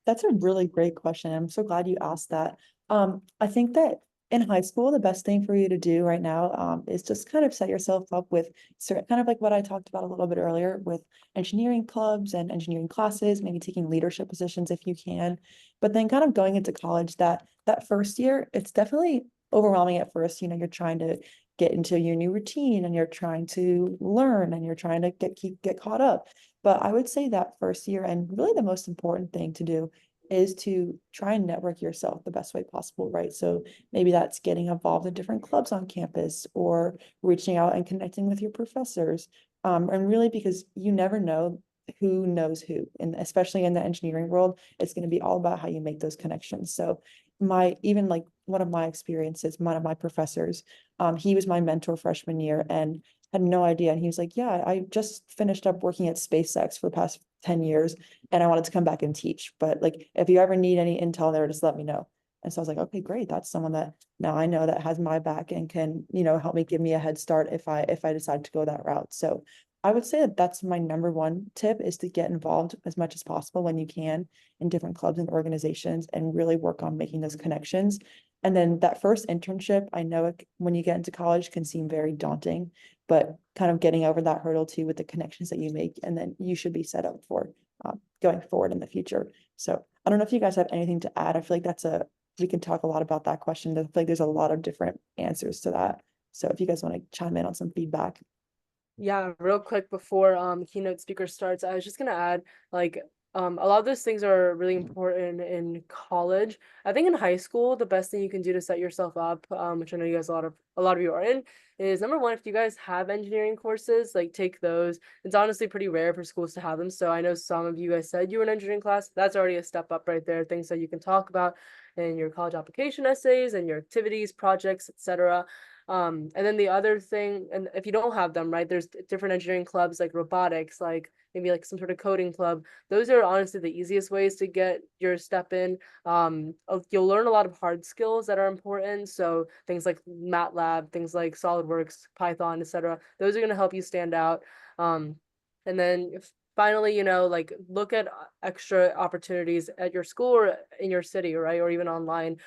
That's a really great question. I'm so glad you asked that. I think that in high school, the best thing for you to do right now, is just kind of set yourself up with certain, kind of like what I talked about a little bit earlier with engineering clubs and engineering classes, maybe taking leadership positions if you can, but then kind of going into college that first year, it's definitely overwhelming at first. You're trying to get into your new routine and you're trying to learn and you're trying to get caught up. But I would say that first year, and really the most important thing to do is to try and network yourself the best way possible, right? So maybe that's getting involved in different clubs on campus or reaching out and connecting with your professors. And really because you never know who knows who, and especially in the engineering world, it's going to be all about how you make those connections. So even like one of my experiences, one of my professors, he was my mentor freshman year and had no idea. And he was like, yeah, I just finished up working at SpaceX for the past 10 years and I wanted to come back and teach. But like, if you ever need any intel there, just let me know. And so I was like, okay, great. That's someone that now I know that has my back and can, help me give me a head start if I decide to go that route. So I would say that that's my number one tip is to get involved as much as possible when you can in different clubs and organizations and really work on making those connections. And then that first internship, I know when you get into college can seem very daunting, but kind of getting over that hurdle too with the connections that you make, and then you should be set up for going forward in the future. So I don't know if you guys have anything to add. I feel like we can talk a lot about that question. I feel like there's a lot of different answers to that. So if you guys want to chime in on some feedback. Yeah, real quick before keynote speaker starts, I was just gonna add, like, A lot of those things are really important in college. I think in high school, the best thing you can do to set yourself up, which I know you guys a lot of you are in, is number one, if you guys have engineering courses, like take those. It's honestly pretty rare for schools to have them. So I know some of you guys said you were in engineering class. That's already a step up right there. Things that you can talk about in your college application essays and your activities, projects, etc. And then the other thing, and if you don't have them, right, there's different engineering clubs like robotics, like maybe like some sort of coding club. Those are honestly the easiest ways to get your step in. You'll learn a lot of hard skills that are important. So things like MATLAB, things like SolidWorks, Python, etc. Those are going to help you stand out. And then finally, you know, like look at extra opportunities at your school or in your city, right? Or even online,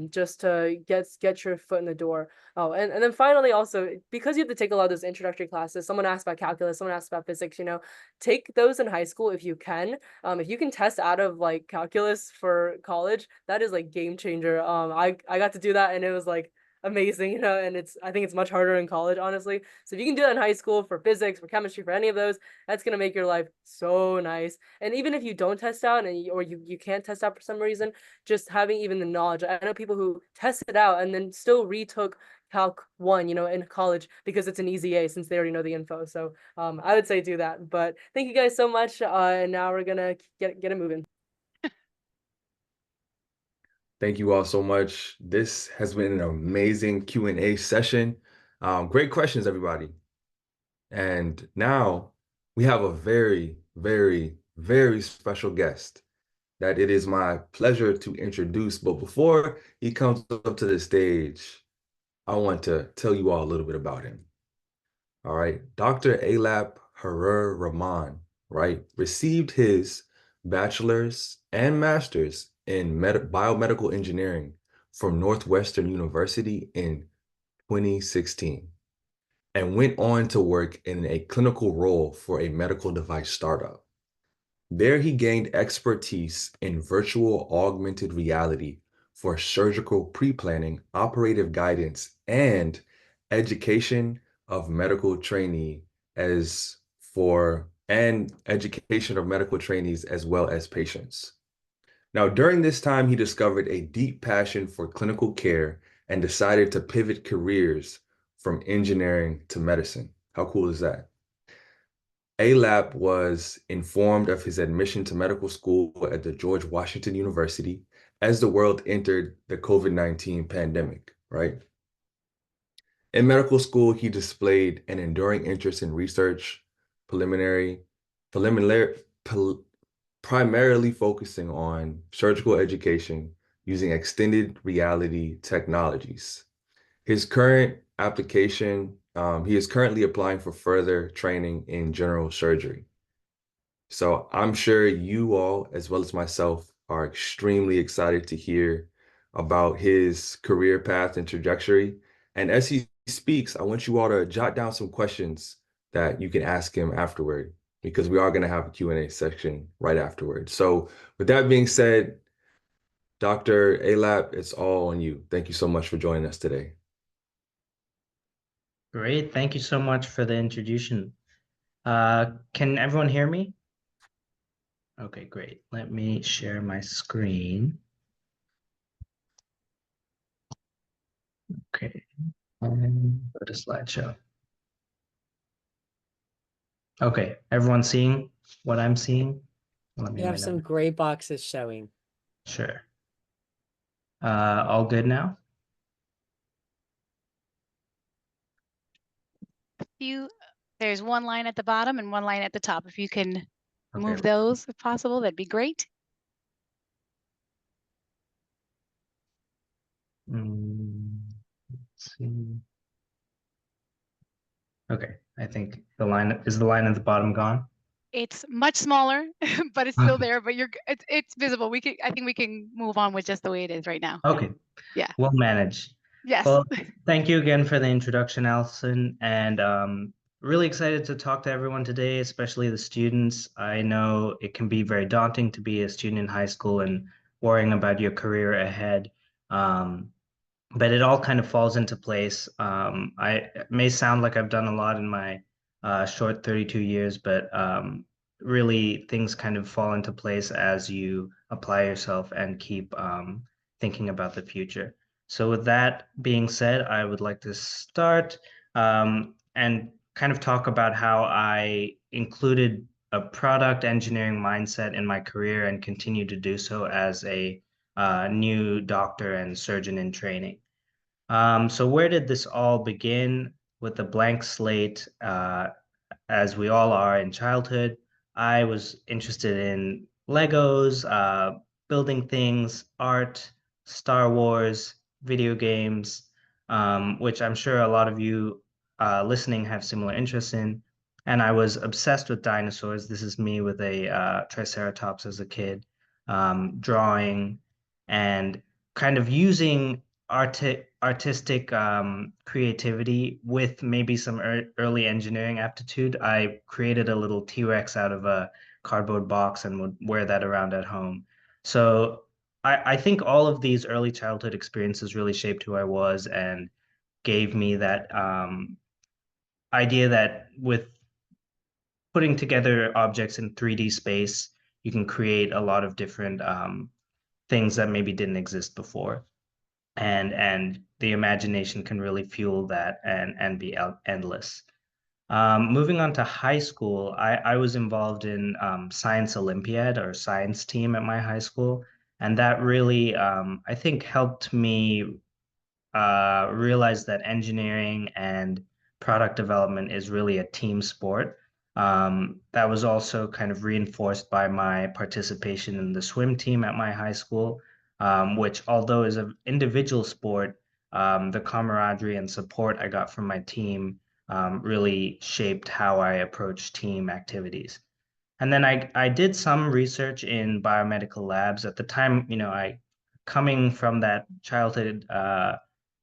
just to get your foot in the door. Oh, and then finally also, because you have to take a lot of those introductory classes, someone asked about calculus, someone asked about physics, you know, take those in high school if you can. If you can test out of like calculus for college, that is like game changer. I got to do that and it was like amazing, you know, and I think it's much harder in college, honestly. So if you can do that in high school for physics, for chemistry, for any of those, that's gonna make your life so nice. And even if you don't test out or you can't test out for some reason, just having even the knowledge. I know people who tested out and then still retook Calc 1, you know, in college because it's an easy A since they already know the info. So I would say do that. But thank you guys so much. And now we're gonna get it moving. Thank you all so much. This has been an amazing Q&A session. Great questions, everybody. And now we have a very, very, very special guest that it is my pleasure to introduce. But before he comes up to the stage, I want to tell you all a little bit about him. All right. Dr. Alap Harar Rahman, right, received his bachelor's and master's in biomedical engineering from Northwestern University in 2016 and went on to work in a clinical role for a medical device startup. There he gained expertise in virtual augmented reality for surgical pre-planning, operative guidance, and education of medical trainee education of medical trainees as well as patients. Now, during this time, he discovered a deep passion for clinical care and decided to pivot careers from engineering to medicine. How cool is that? Alap was informed of his admission to medical school at the George Washington University as the world entered the COVID-19 pandemic, right? In medical school, he displayed an enduring interest in research, primarily focusing on surgical education using extended reality technologies. His current application, he is currently applying for further training in general surgery. So I'm sure you all, as well as myself, are extremely excited to hear about his career path and trajectory. And as he speaks, I want you all to jot down some questions that you can ask him afterward, because we are going to have a Q&A section right afterward. So with that being said, Dr. Alap, it's all on you. Thank you so much for joining us today. Great. Thank you so much for the introduction. Can everyone hear me? Okay, great. Let me share my screen. Okay, go to slideshow. Okay, everyone seeing what I'm seeing? Let me We have some gray boxes showing. Sure. All good now? There's one line at the bottom and one line at the top. If you can move Okay. those if possible, that'd be great. Let's see. Okay, I think the line at the bottom gone? It's much smaller, but it's still there. But it's visible. I think we can move on with just the way it is right now. Okay. Yeah. We'll manage. Yes. Well, thank you again for the introduction, Allison, and really excited to talk to everyone today, especially the students. I know it can be very daunting to be a student in high school and worrying about your career ahead. But it all kind of falls into place. It may sound like I've done a lot in my short 32 years, but really things kind of fall into place as you apply yourself and keep thinking about the future. So with that being said, I would like to start and kind of talk about how I included a product engineering mindset in my career and continue to do so as a new doctor and surgeon in training. So where did this all begin? With a blank slate, as we all are in childhood, I was interested in Legos, building things, art, Star Wars, video games, which I'm sure a lot of you listening have similar interests in. And I was obsessed with dinosaurs. This is me with a Triceratops as a kid, drawing and kind of using artistic creativity with maybe some early engineering aptitude. I created a little T-Rex out of a cardboard box and would wear that around at home. So I think all of these early childhood experiences really shaped who I was and gave me that idea that with putting together objects in 3D space, you can create a lot of different things that maybe didn't exist before. And the imagination can really fuel that and be endless. Moving on to high school, I was involved in Science Olympiad or science team at my high school, and that really I think helped me realized that engineering and product development is really a team sport. That was also kind of reinforced by my participation in the swim team at my high school, which, although is an individual sport, the camaraderie and support I got from my team really shaped how I approach team activities. And then I did some research in biomedical labs at the time. I coming from that childhood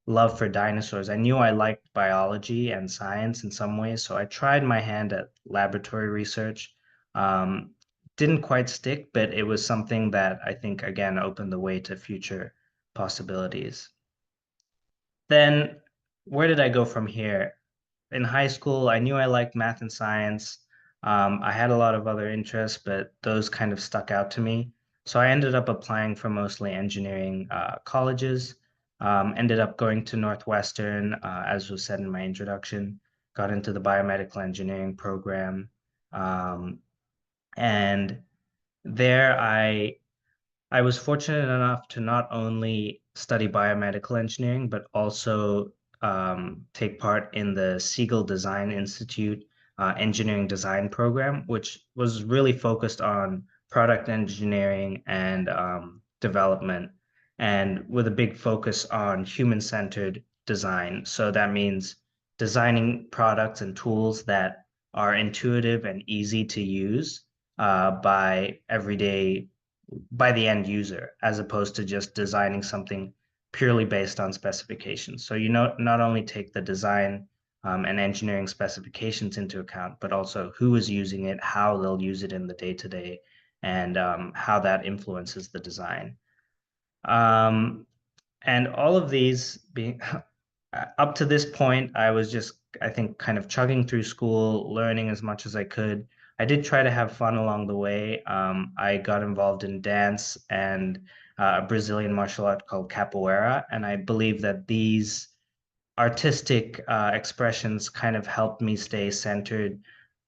love for dinosaurs, I knew I liked biology and science in some ways, so I tried my hand at laboratory research. Um, didn't quite stick, but it was something that I think again opened the way to future possibilities. Then where did I go from here? In high school, I knew I liked math and science. I had a lot of other interests, but those kind of stuck out to me. So I ended up applying for mostly engineering colleges. Ended up going to Northwestern, as was said in my introduction. Got into the biomedical engineering program, and there I was fortunate enough to not only study biomedical engineering, but also take part in the Siegel Design Institute engineering design program, which was really focused on product engineering and development, and with a big focus on human-centered design. So that means designing products and tools that are intuitive and easy to use by the end user, as opposed to just designing something purely based on specifications. So not only take the design and engineering specifications into account, but also who is using it, how they'll use it in the day-to-day, and how that influences the design. And all of these being up to this point, I was just, I think, kind of chugging through school, learning as much as I could. I did try to have fun along the way. I got involved in dance and a Brazilian martial art called capoeira, and I believe that these artistic expressions kind of helped me stay centered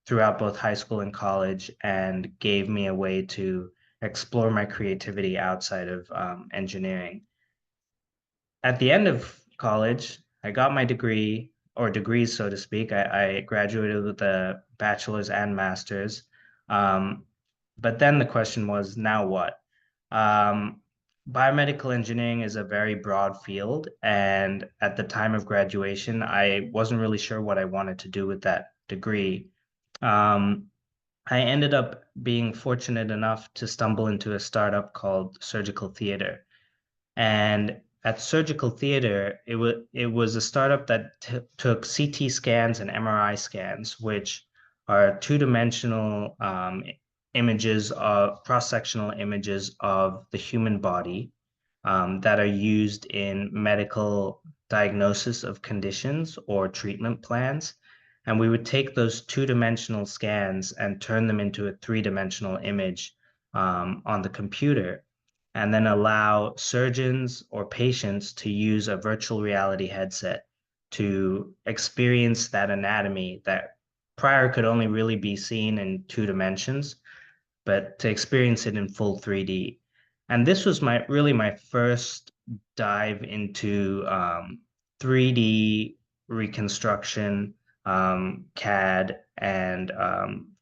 throughout both high school and college and gave me a way to explore my creativity outside of engineering. At the end of college, I got my degree, or degrees, so to speak. I graduated with a bachelor's and master's. But then the question was, now what? Um, Biomedical engineering is a very broad field. And at the time of graduation, I wasn't really sure what I wanted to do with that degree. I ended up being fortunate enough to stumble into a startup called Surgical Theater. And at Surgical Theater, it was a startup that took CT scans and MRI scans, which are two-dimensional images of cross-sectional images of the human body that are used in medical diagnosis of conditions or treatment plans. And we would take those two-dimensional scans and turn them into a three-dimensional image on the computer, and then allow surgeons or patients to use a virtual reality headset to experience that anatomy that prior could only really be seen in two dimensions, but to experience it in full 3D. And this was really my first dive into 3D reconstruction, CAD, and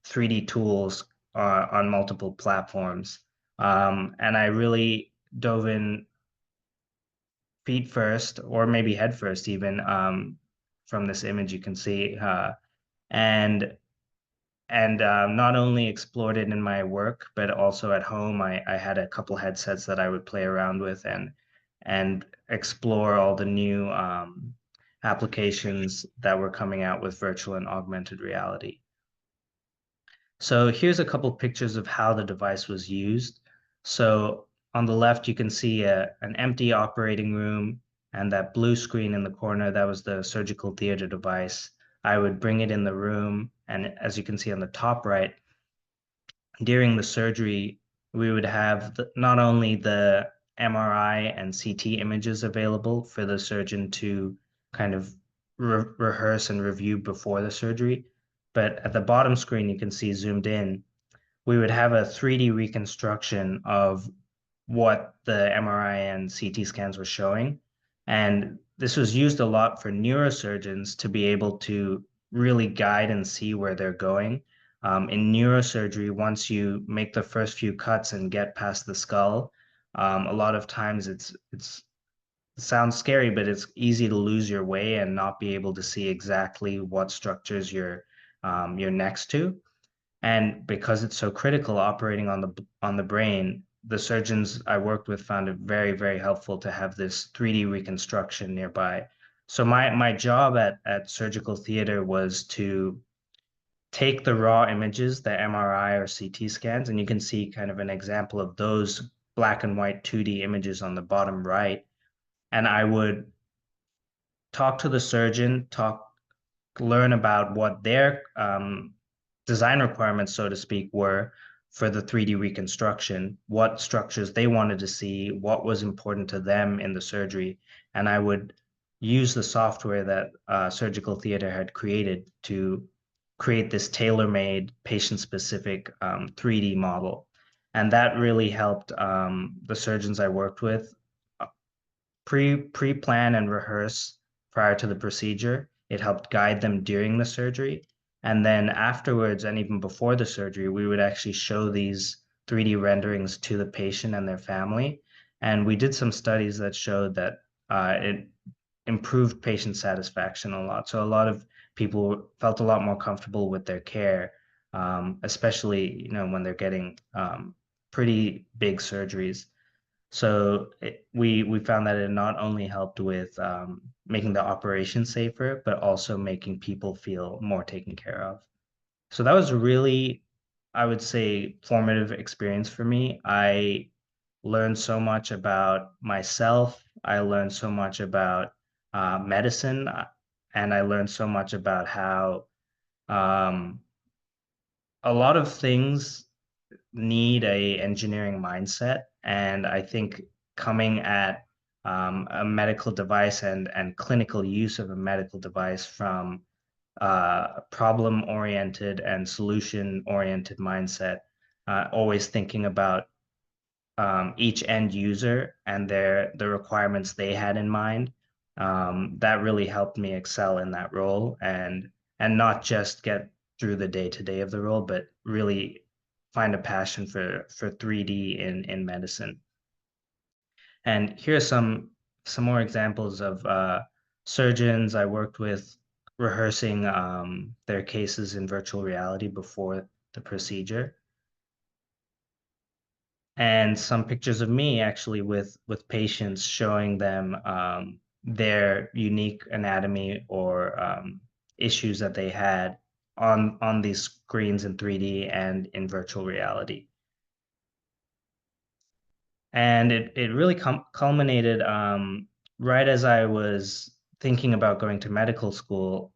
3D tools on multiple platforms. And I really dove in feet first, or maybe head first even, from this image you can see. And not only explored it in my work, but also at home. I had a couple headsets that I would play around with and explore all the new applications that were coming out with virtual and augmented reality. So here's a couple pictures of how the device was used. So on the left, you can see an empty operating room, and that blue screen in the corner, that was the surgical theater device. I would bring it in the room, and as you can see on the top right, during the surgery, we would have not only the MRI and CT images available for the surgeon to kind of rehearse and review before the surgery, but at the bottom screen, you can see zoomed in, we would have a 3D reconstruction of what the MRI and CT scans were showing. And this was used a lot for neurosurgeons to be able to really guide and see where they're going. In neurosurgery, once you make the first few cuts and get past the skull, a lot of times it sounds scary, but it's easy to lose your way and not be able to see exactly what structures you're next to. And because it's so critical operating on the brain, the surgeons I worked with found it very, very helpful to have this 3D reconstruction nearby. So my job at surgical theater was to take the raw images, the MRI or CT scans, and you can see kind of an example of those black and white 2D images on the bottom right. And I would talk to the surgeon, learn about what their design requirements, so to speak, were for the 3D reconstruction, what structures they wanted to see, what was important to them in the surgery. And I would use the software that surgical theater had created to create this tailor-made, patient-specific 3D model. And that really helped the surgeons I worked with pre-plan and rehearse prior to the procedure. It helped guide them during the surgery. And then afterwards, and even before the surgery, we would actually show these 3D renderings to the patient and their family. And we did some studies that showed that it improved patient satisfaction a lot. So a lot of people felt a lot more comfortable with their care, especially when they're getting pretty big surgeries. So we found that it not only helped with making the operation safer, but also making people feel more taken care of. So that was really, I would say, formative experience for me. I learned so much about myself. I learned so much about medicine, and I learned so much about how a lot of things need a engineering mindset, and I think coming at a medical device and clinical use of a medical device from a problem-oriented and solution-oriented mindset, always thinking about each end user and the requirements they had in mind. That really helped me excel in that role and not just get through the day-to-day of the role, but really find a passion for 3D in medicine. And here's some more examples of surgeons I worked with rehearsing their cases in virtual reality before the procedure. And some pictures of me actually with patients, showing them their unique anatomy or issues that they had on these screens in 3D and in virtual reality. And it really culminated right as I was thinking about going to medical school.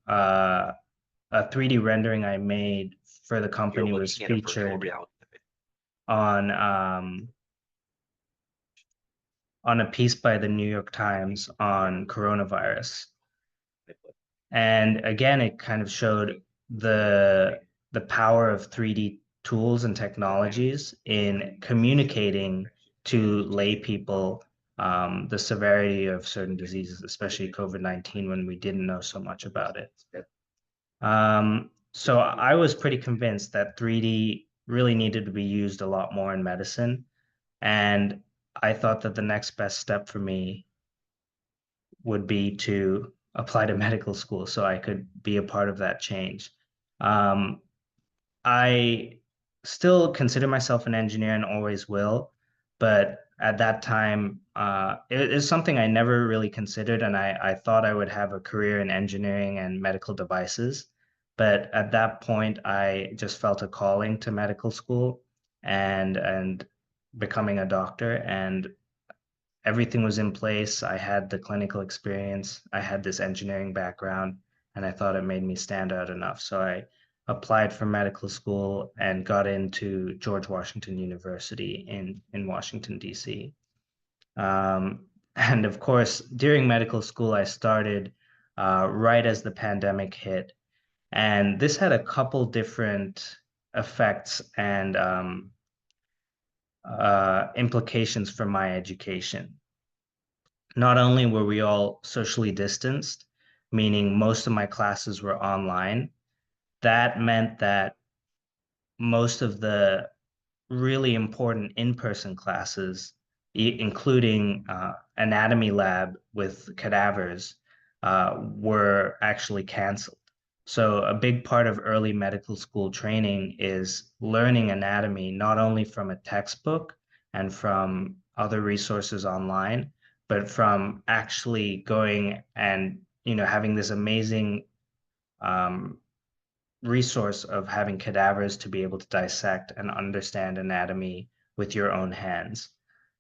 a 3D rendering I made for the company was featured on a piece by the New York Times on coronavirus. And again, it kind of showed the power of 3D tools and technologies in communicating to lay people the severity of certain diseases, especially COVID-19, when we didn't know so much about it. So I was pretty convinced that 3D really needed to be used a lot more in medicine. And I thought that the next best step for me would be to apply to medical school so I could be a part of that change. I still consider myself an engineer and always will, but at that time, it is something I never really considered, and I thought I would have a career in engineering and medical devices. But at that point, I just felt a calling to medical school and becoming a doctor, and everything was in place. I had the clinical experience, I had this engineering background, and I thought it made me stand out enough. So I applied for medical school and got into George Washington University in Washington, D.C. And of course, during medical school, I started right as the pandemic hit. And this had a couple different effects and implications for my education. Not only were we all socially distanced, meaning most of my classes were online, that meant that most of the really important in-person classes, including anatomy lab with cadavers, were actually canceled. So a big part of early medical school training is learning anatomy, not only from a textbook and from other resources online, but from actually going and, having this amazing resource of having cadavers to be able to dissect and understand anatomy with your own hands.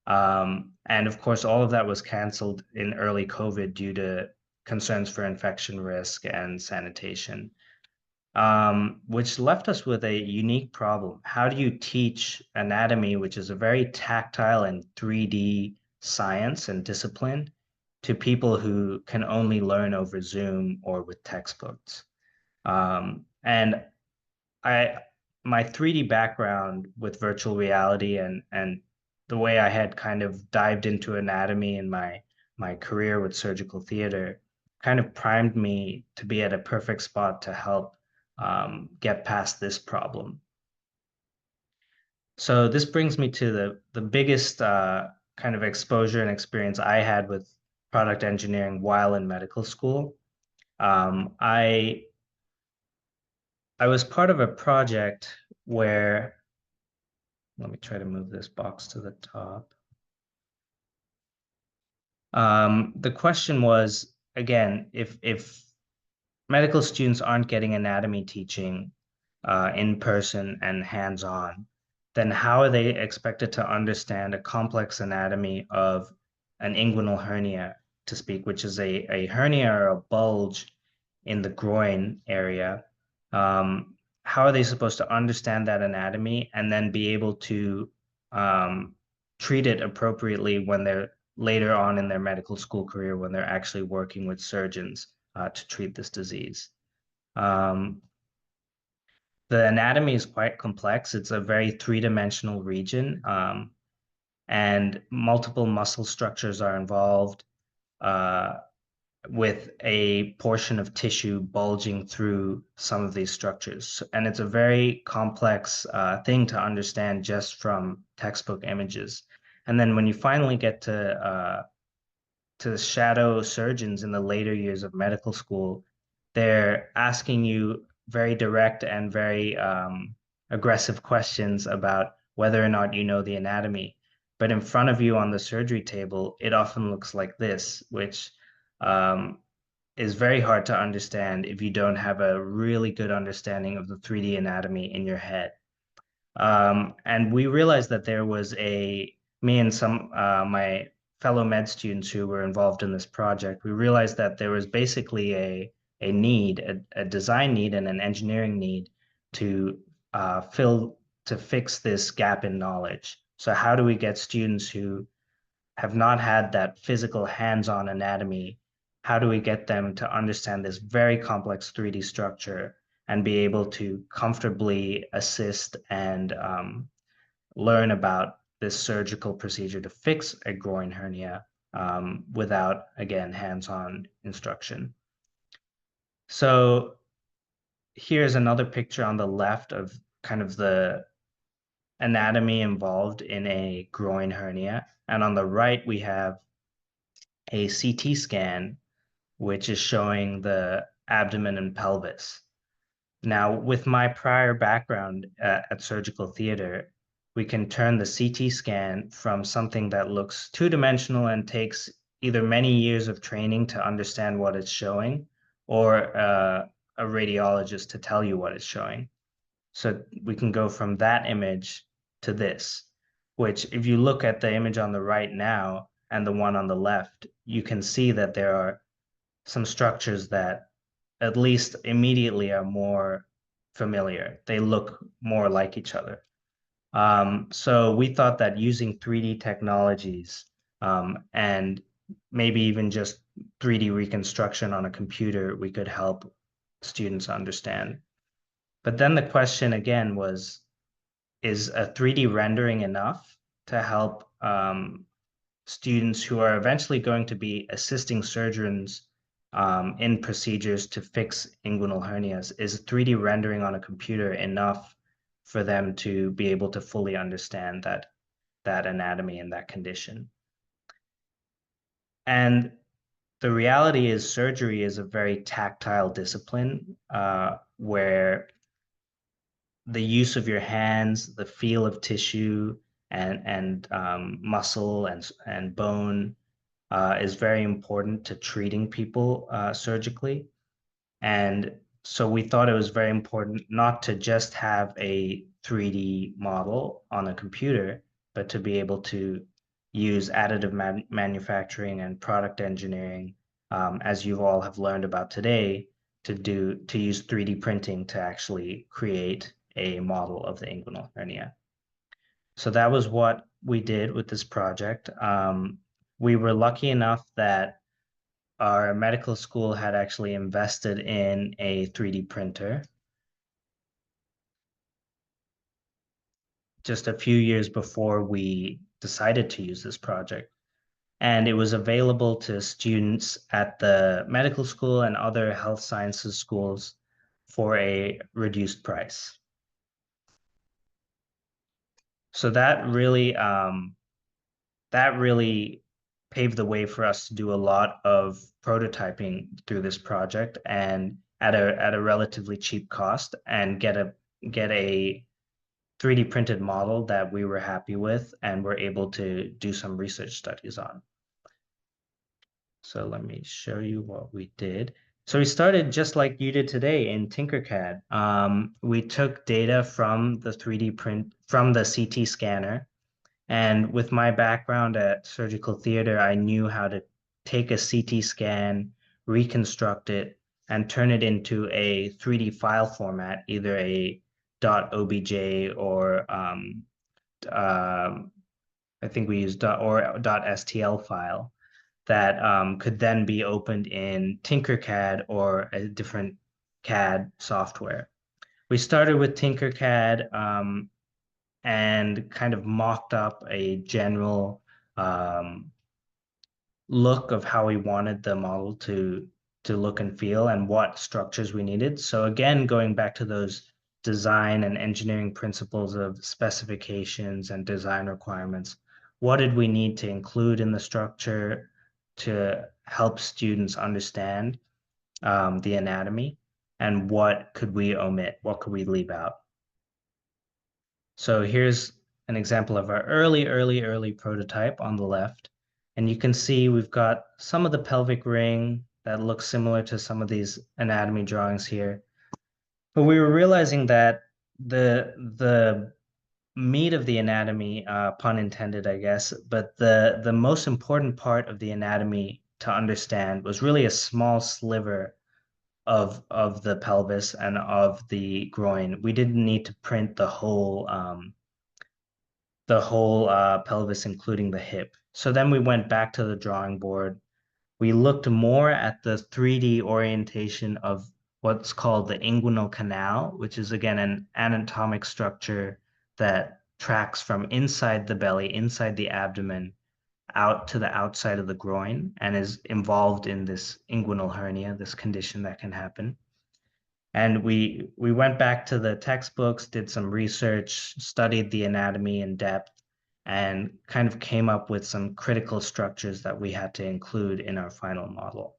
And of course, all of that was canceled in early COVID due to concerns for infection risk and sanitation, which left us with a unique problem. How do you teach anatomy, which is a very tactile and 3D science and discipline, to people who can only learn over Zoom or with textbooks? And my 3D background with virtual reality and the way I had kind of dived into anatomy in my career with surgical theater kind of primed me to be at a perfect spot to help get past this problem. So this brings me to the biggest kind of exposure and experience I had with product engineering while in medical school. I was part of a project where, let me try to move this box to the top. The question was, again, if medical students aren't getting anatomy teaching in person and hands-on, then how are they expected to understand a complex anatomy of an inguinal hernia, to speak, which is a hernia or a bulge in the groin area? How are they supposed to understand that anatomy and then be able to treat it appropriately when they're later on in their medical school career, when they're actually working with surgeons to treat this disease? The anatomy is quite complex. It's a very three-dimensional region, and multiple muscle structures are involved, with a portion of tissue bulging through some of these structures. And it's a very complex thing to understand just from textbook images. And then when you finally get to shadow surgeons in the later years of medical school, they're asking you very direct and very aggressive questions about whether or not you know the anatomy. But in front of you on the surgery table, it often looks like this, which is very hard to understand if you don't have a really good understanding of the 3D anatomy in your head. And we realized that there was me and some my fellow med students who were involved in this project, we realized that there was basically a need, a design need and an engineering need to fix this gap in knowledge. So how do we get students who have not had that physical hands-on anatomy, how do we get them to understand this very complex 3D structure and be able to comfortably assist and learn about this surgical procedure to fix a groin hernia without, again, hands-on instruction. So here's another picture on the left of kind of the anatomy involved in a groin hernia. And on the right, we have a CT scan, which is showing the abdomen and pelvis. Now, with my prior background at surgical theater, we can turn the CT scan from something that looks two-dimensional and takes either many years of training to understand what it's showing, or a radiologist to tell you what it's showing. So we can go from that image to this, which if you look at the image on the right now and the one on the left, you can see that there are some structures that at least immediately are more familiar. They look more like each other. So we thought that using 3D technologies and maybe even just 3D reconstruction on a computer, we could help students understand. But then the question again was, is a 3D rendering enough to help students who are eventually going to be assisting surgeons in procedures to fix inguinal hernias? Is 3D rendering on a computer enough for them to be able to fully understand that anatomy and that condition? And the reality is surgery is a very tactile discipline where the use of your hands, the feel of tissue and muscle and bone is very important to treating people surgically. And so we thought it was very important not to just have a 3D model on a computer, but to be able to use additive manufacturing and product engineering, as you all have learned about today, to use 3D printing to actually create a model of the inguinal hernia. So that was what we did with this project. We were lucky enough that our medical school had actually invested in a 3D printer just a few years before we decided to use this project. And it was available to students at the medical school and other health sciences schools for a reduced price. So that really paved the way for us to do a lot of prototyping through this project and at a relatively cheap cost and get a 3D printed model that we were happy with and were able to do some research studies on. So let me show you what we did. So we started just like you did today in Tinkercad. We took data from the 3D print, from the CT scanner. And with my background at surgical theater, I knew how to take a CT scan, reconstruct it, and turn it into a 3D file format, either a .obj or I think we used .stl file that could then be opened in Tinkercad or a different CAD software. We started with Tinkercad and kind of mocked up a general look of how we wanted the model to look and feel and what structures we needed. So again, going back to those design and engineering principles of specifications and design requirements, what did we need to include in the structure to help students understand the anatomy, and what could we omit, what could we leave out? So here's an example of our early prototype on the left. And you can see we've got some of the pelvic ring that looks similar to some of these anatomy drawings here. But we were realizing that the meat of the anatomy, pun intended, I guess, but the most important part of the anatomy to understand was really a small sliver of the pelvis and of the groin. We didn't need to print the whole pelvis, including the hip. So then we went back to the drawing board. We looked more at the 3D orientation of what's called the inguinal canal, which is again an anatomic structure that tracks from inside the belly, inside the abdomen, out to the outside of the groin, and is involved in this inguinal hernia, this condition that can happen. And we went back to the textbooks, did some research, studied the anatomy in depth, and kind of came up with some critical structures that we had to include in our final model.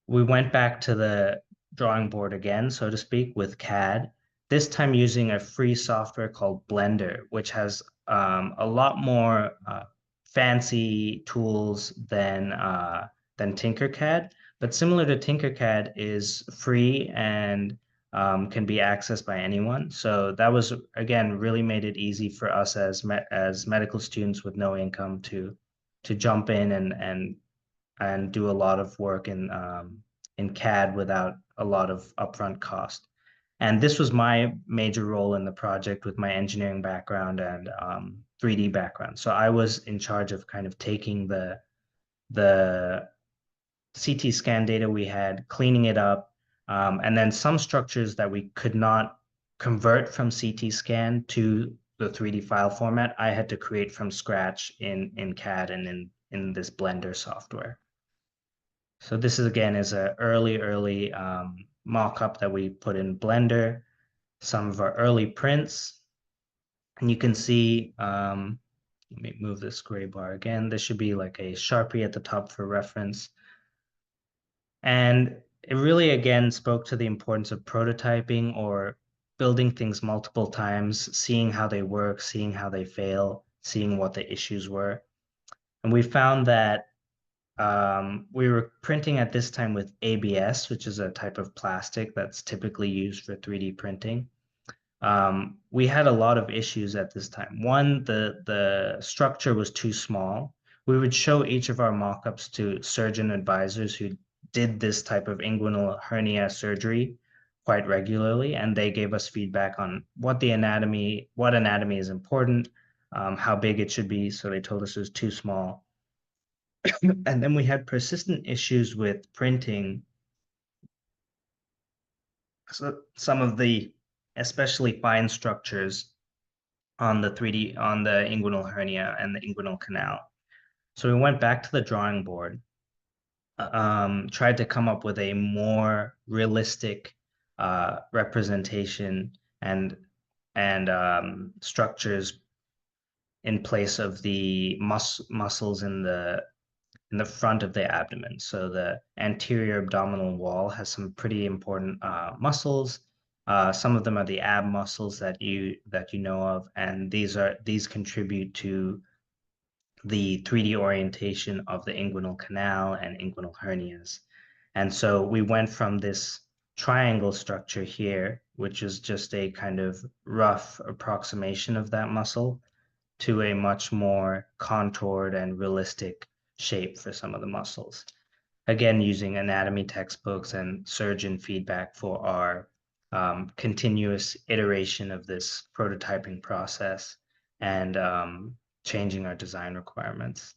We went back to the drawing board again, so to speak, with CAD, this time using a free software called Blender, which has a lot more fancy tools than Tinkercad. But similar to Tinkercad, is free and can be accessed by anyone. So that was, again, really made it easy for us as medical students with no income to jump in and do a lot of work in CAD without a lot of upfront cost. And this was my major role in the project with my engineering background and 3D background. So I was in charge of kind of taking the CT scan data we had, cleaning it up, and then some structures that we could not convert from CT scan to the 3D file format, I had to create from scratch in CAD and in this Blender software. So this is again is a early mock-up that we put in Blender, some of our early prints, and you can see, let me move this gray bar again. There should be like a Sharpie at the top for reference. And it really, again, spoke to the importance of prototyping or building things multiple times, seeing how they work, seeing how they fail, seeing what the issues were. And we found that we were printing at this time with ABS, which is a type of plastic that's typically used for 3D printing. We had a lot of issues at this time. One, the structure was too small. We would show each of our mock-ups to surgeon advisors who did this type of inguinal hernia surgery quite regularly, and they gave us feedback on what anatomy is important, how big it should be. So they told us it was too small. And then we had persistent issues with printing. So some of the especially fine structures on the inguinal hernia and the inguinal canal. So we went back to the drawing board, tried to come up with a more realistic representation and structures in place of the muscles in the front of the abdomen. So the anterior abdominal wall has some pretty important muscles. Some of them are the ab muscles that you know of, and these contribute to the 3D orientation of the inguinal canal and inguinal hernias. And so we went from this triangle structure here, which is just a kind of rough approximation of that muscle, to a much more contoured and realistic shape for some of the muscles. Again, using anatomy textbooks and surgeon feedback for our continuous iteration of this prototyping process and changing our design requirements.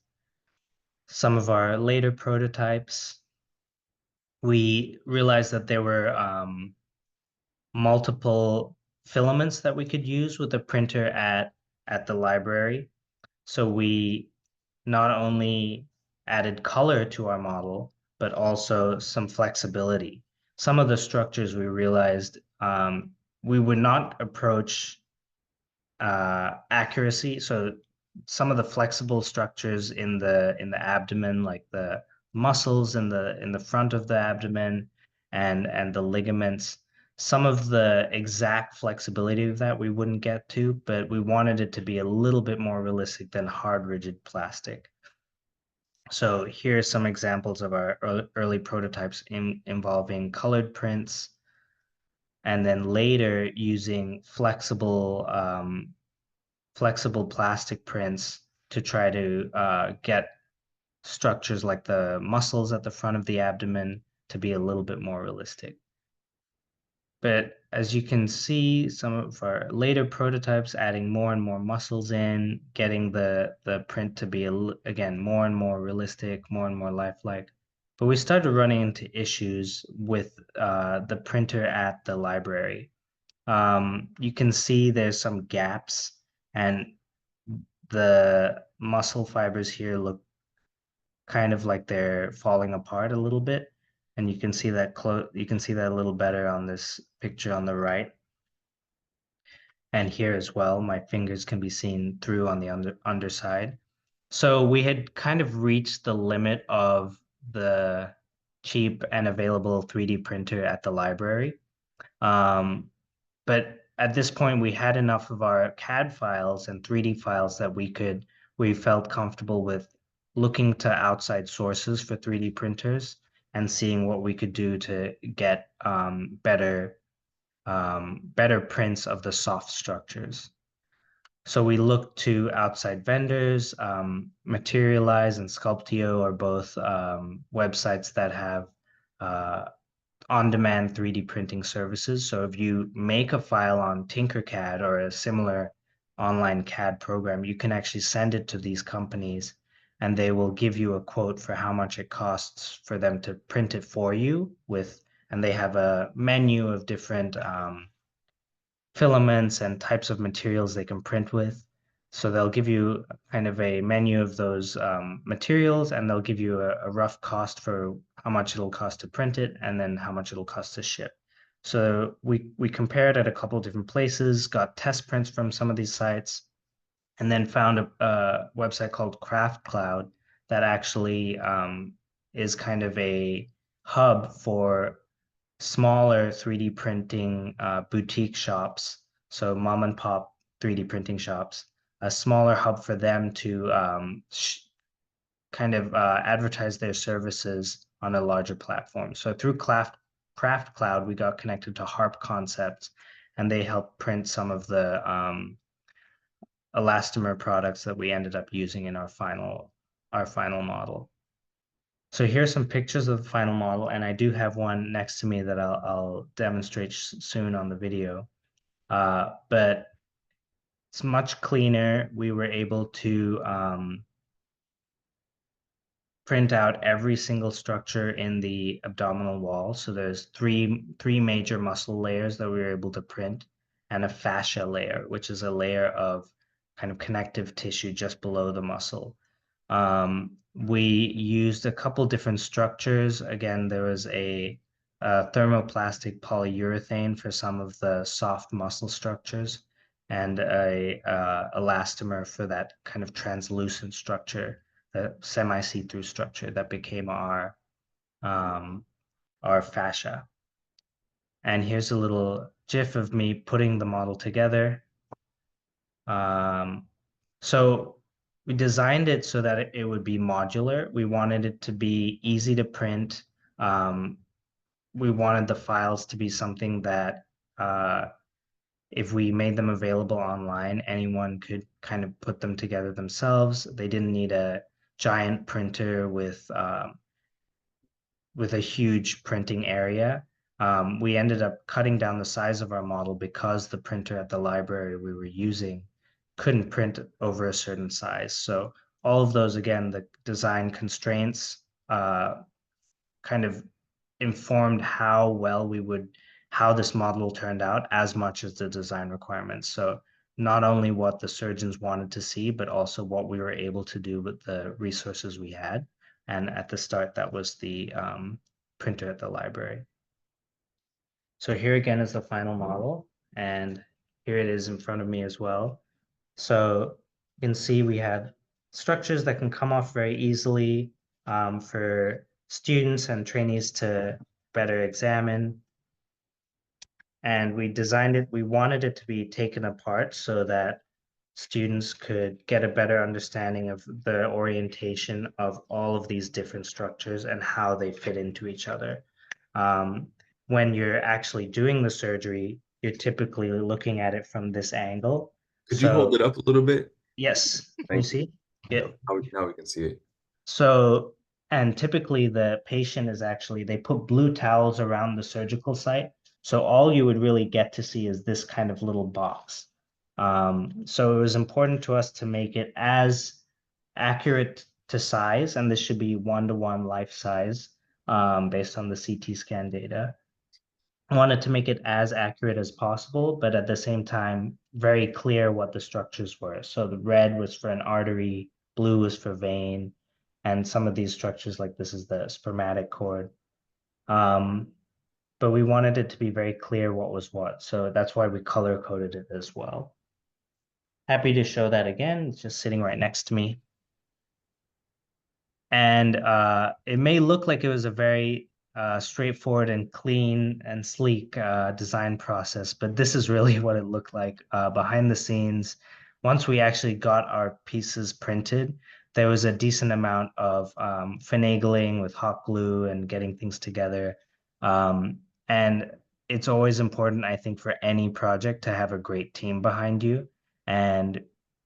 Some of our later prototypes, we realized that there were multiple filaments that we could use with the printer at the library. So we not only added color to our model, but also some flexibility. Some of the structures we realized we would not approach accuracy. So some of the flexible structures in the abdomen, like the muscles in the front of the abdomen and the ligaments, some of the exact flexibility of that we wouldn't get to, but we wanted it to be a little bit more realistic than hard, rigid plastic. So here are some examples of our early prototypes involving colored prints, and then later using flexible plastic prints to try to get structures like the muscles at the front of the abdomen to be a little bit more realistic. But as you can see, some of our later prototypes adding more and more muscles in, getting the print to be, again, more and more realistic, more and more lifelike. But we started running into issues with the printer at the library. You can see there's some gaps, and the muscle fibers here look kind of like they're falling apart a little bit. And you can see that you can see that a little better on this picture on the right. And here as well, my fingers can be seen through on the underside. So we had kind of reached the limit of the cheap and available 3D printer at the library. But at this point, we had enough of our CAD files and 3D files that we felt comfortable with looking to outside sources for 3D printers and seeing what we could do to get better prints of the soft structures. So we looked to outside vendors. Materialize and Sculptio are both websites that have on-demand 3D printing services. So if you make a file on Tinkercad or a similar online CAD program, you can actually send it to these companies and they will give you a quote for how much it costs for them to print it for you and they have a menu of different filaments and types of materials they can print with. So they'll give you kind of a menu of those materials, and they'll give you a rough cost for how much it'll cost to print it, and then how much it'll cost to ship. So we compared at a couple of different places, got test prints from some of these sites, and then found a website called Craft Cloud that actually is kind of a hub for smaller 3D printing boutique shops, so mom and pop 3D printing shops, a smaller hub for them to kind of advertise their services on a larger platform. So through Craft Cloud, we got connected to Harp Concepts, and they helped print some of the elastomer products that we ended up using in our final model. So here's some pictures of the final model, and I do have one next to me that I'll demonstrate soon on the video. But it's much cleaner. We were able to print out every single structure in the abdominal wall. So there's three major muscle layers that we were able to print, and a fascia layer, which is a layer of kind of connective tissue just below the muscle. We used a couple different structures. Again, there was a thermoplastic polyurethane for some of the soft muscle structures, and a elastomer for that kind of translucent structure, the semi-see-through structure that became our fascia. And here's a little GIF of me putting the model together. So we designed it so that it would be modular. We wanted it to be easy to print. We wanted the files to be something that if we made them available online, anyone could kind of put them together themselves. They didn't need a giant printer with a huge printing area. We ended up cutting down the size of our model because the printer at the library we were using couldn't print over a certain size. So all of those, again, the design constraints kind of informed how this model turned out as much as the design requirements. So not only what the surgeons wanted to see, but also what we were able to do with the resources we had. And at the start, that was the printer at the library. So here again is the final model, and here it is in front of me as well. So you can see we have structures that can come off very easily for students and trainees to better examine. And we wanted it to be taken apart so that students could get a better understanding of the orientation of all of these different structures and how they fit into each other. When you're actually doing the surgery, you're typically looking at it from this angle. Could you hold it up a little bit? Yes. Can you see? Yeah. Now we can see it. So And typically the patient is actually, they put blue towels around the surgical site. So all you would really get to see is this kind of little box. So it was important to us to make it as accurate to size, and this should be 1-to-1 life size based on the CT scan data. I wanted to make it as accurate as possible, but at the same time, very clear what the structures were. So the red was for an artery, blue was for vein, and some of these structures, like this is the spermatic cord. But we wanted it to be very clear what was what. So that's why we color coded it as well. Happy to show that again. It's just sitting right next to me. And it may look like it was a very straightforward and clean and sleek design process, but this is really what it looked like behind the scenes. Once we actually got our pieces printed, there was a decent amount of finagling with hot glue and getting things together. And it's always important, I think, for any project to have a great team behind you. And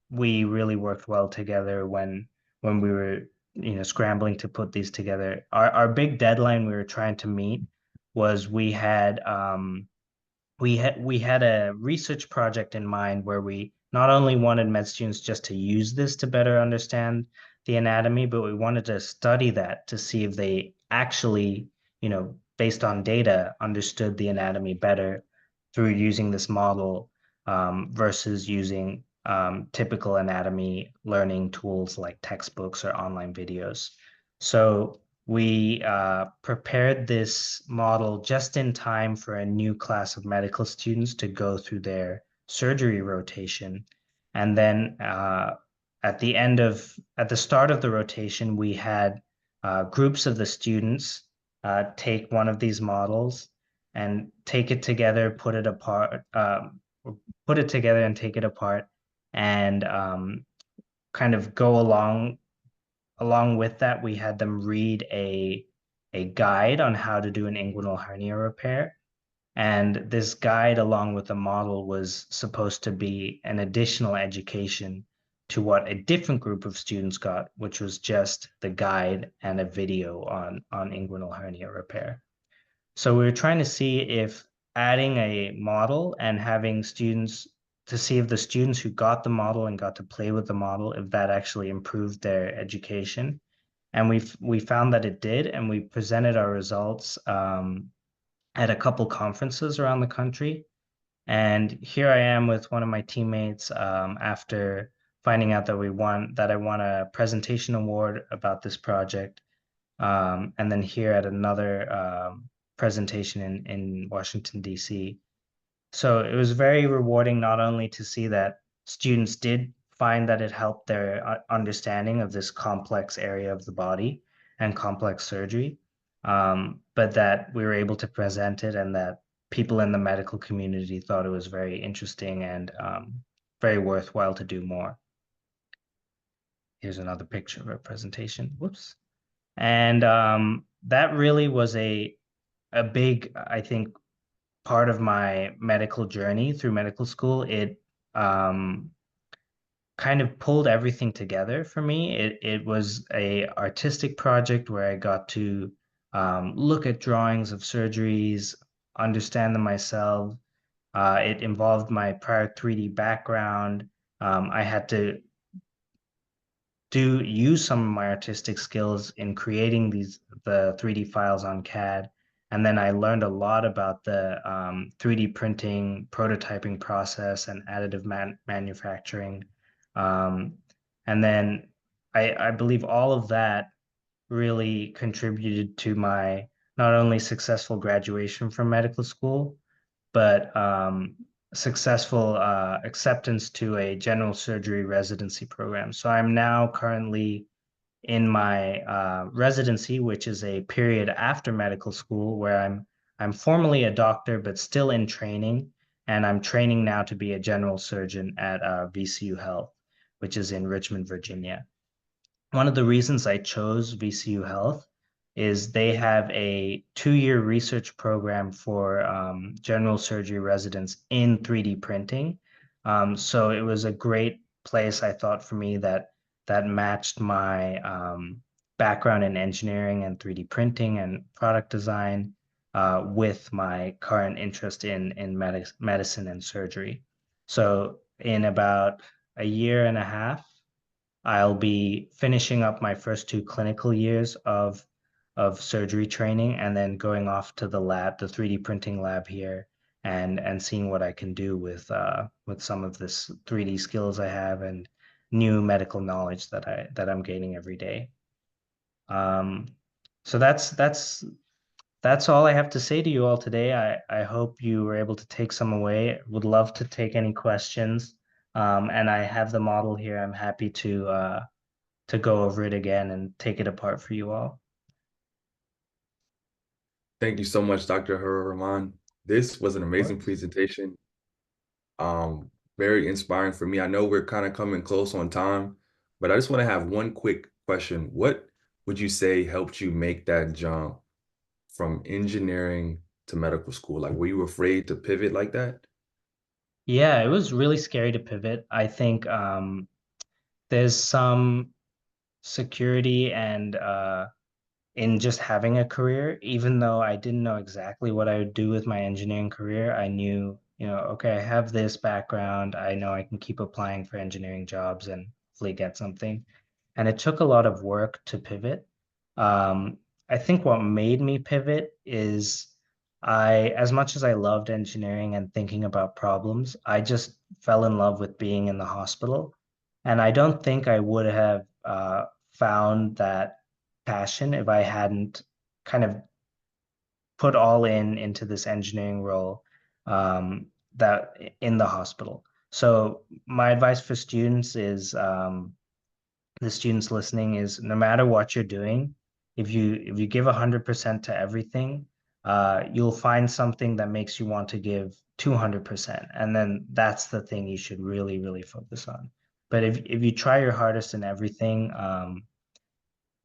we really worked well together when we were scrambling to put these together. Our big deadline we were trying to meet was we had a research project in mind where we not only wanted med students just to use this to better understand the anatomy, but we wanted to study that to see if they actually, based on data, understood the anatomy better through using this model versus using typical anatomy learning tools like textbooks or online videos. So we prepared this model just in time for a new class of medical students to go through their surgery rotation. And then at the start of the rotation, we had groups of the students take one of these models and take it together, put it together and take it apart, and kind of go along with that, we had them read a guide on how to do an inguinal hernia repair. And this guide, along with the model, was supposed to be an additional education to what a different group of students got, which was just the guide and a video on inguinal hernia repair. So we were trying to see if adding a model and having students to see if the students who got the model and got to play with the model, if that actually improved their education. And we found that it did, and we presented our results at a couple conferences around the country. And here I am with one of my teammates after finding out that I won a presentation award about this project. And then here at another presentation in Washington, D.C. So it was very rewarding not only to see that students did find that it helped their understanding of this complex area of the body and complex surgery, but that we were able to present it and that people in the medical community thought it was very interesting and very worthwhile to do more. Here's another picture of our presentation. Whoops. And that really was a big, I think, part of my medical journey through medical school. It kind of pulled everything together for me. It was a artistic project where I got to look at drawings of surgeries, understand them myself. It involved my prior 3D background. I had to use some of my artistic skills in creating the 3D files on CAD. And then I learned a lot about the 3D printing, prototyping process, and additive manufacturing. And then I believe all of that really contributed to my not only successful graduation from medical school, but successful acceptance to a general surgery residency program. So I'm now currently in my residency, which is a period after medical school where I'm formally a doctor, but still in training. And I'm training now to be a general surgeon at VCU Health, which is in Richmond, Virginia. One of the reasons I chose VCU Health is they have a 2-year research program for general surgery residents in 3D printing. So it was a great place, I thought, for me that matched my background in engineering and 3D printing and product design with my current interest in medicine and surgery. So in about a year and a half, I'll be finishing up my first 2 clinical years of surgery training and then going off to the lab, the 3D printing lab here, and seeing what I can do with some of this 3D skills I have and new medical knowledge that I'm gaining every day. So that's all I have to say to you all today. I hope you were able to take some away. Would love to take any questions. And I have the model here. I'm happy to go over it again and take it apart for you all. Thank you so much, Dr. Rahman. This was an amazing presentation. Very inspiring for me. I know we're kind of coming close on time, but I just want to have one quick question. What would you say helped you make that jump from engineering to medical school? Like, were you afraid to pivot like that? Yeah, it was really scary to pivot. I think there's some security and in just having a career, even though I didn't know exactly what I would do with my engineering career. I knew, okay, I have this background. I know I can keep applying for engineering jobs and hopefully get something. And it took a lot of work to pivot. I think what made me pivot is as much as I loved engineering and thinking about problems, I just fell in love with being in the hospital. And I don't think I would have found that passion if I hadn't kind of put all into this engineering role that in the hospital. So my advice for students is the students listening is no matter what you're doing, if you give 100% to everything, you'll find something that makes you want to give 200%, and then that's the thing you should really, really focus on. But if you try your hardest in everything,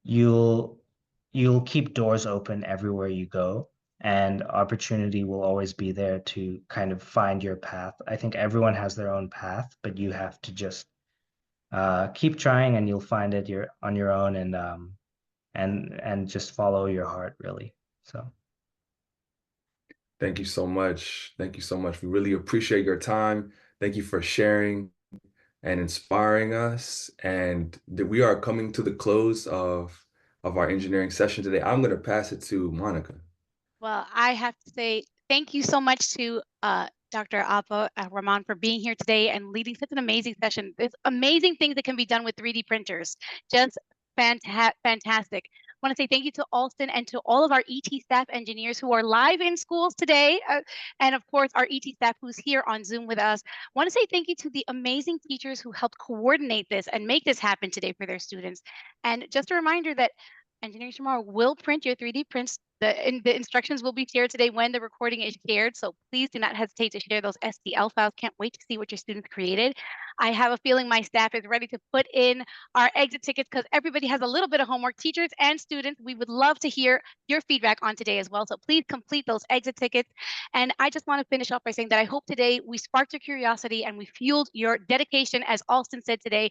you'll keep doors open everywhere you go, and opportunity will always be there to kind of find your path. I think everyone has their own path, but you have to just keep trying and you'll find it on your own, and just follow your heart, really. So Thank you so much. Thank you so much. We really appreciate your time. Thank you for sharing and inspiring us. And we are coming to the close of our engineering session today. I'm going to pass it to Monica. Well, I have to say thank you so much to Dr. Rahman for being here today and leading such an amazing session. There's amazing things that can be done with 3D printers. Just fantastic. I want to say thank you to Alston and to all of our ET staff engineers who are live in schools today. And of course, our ET staff who's here on Zoom with us. I want to say thank you to the amazing teachers who helped coordinate this and make this happen today for their students. And just a reminder that Engineering Tomorrow will print your 3D prints. The instructions will be shared today when the recording is shared. So please do not hesitate to share those STL files. Can't wait to see what your students created. I have a feeling my staff is ready to put in our exit tickets because everybody has a little bit of homework. Teachers and students, we would love to hear your feedback on today as well. So please complete those exit tickets. And I just want to finish off by saying that I hope today we sparked your curiosity and we fueled your dedication, as Alston said today,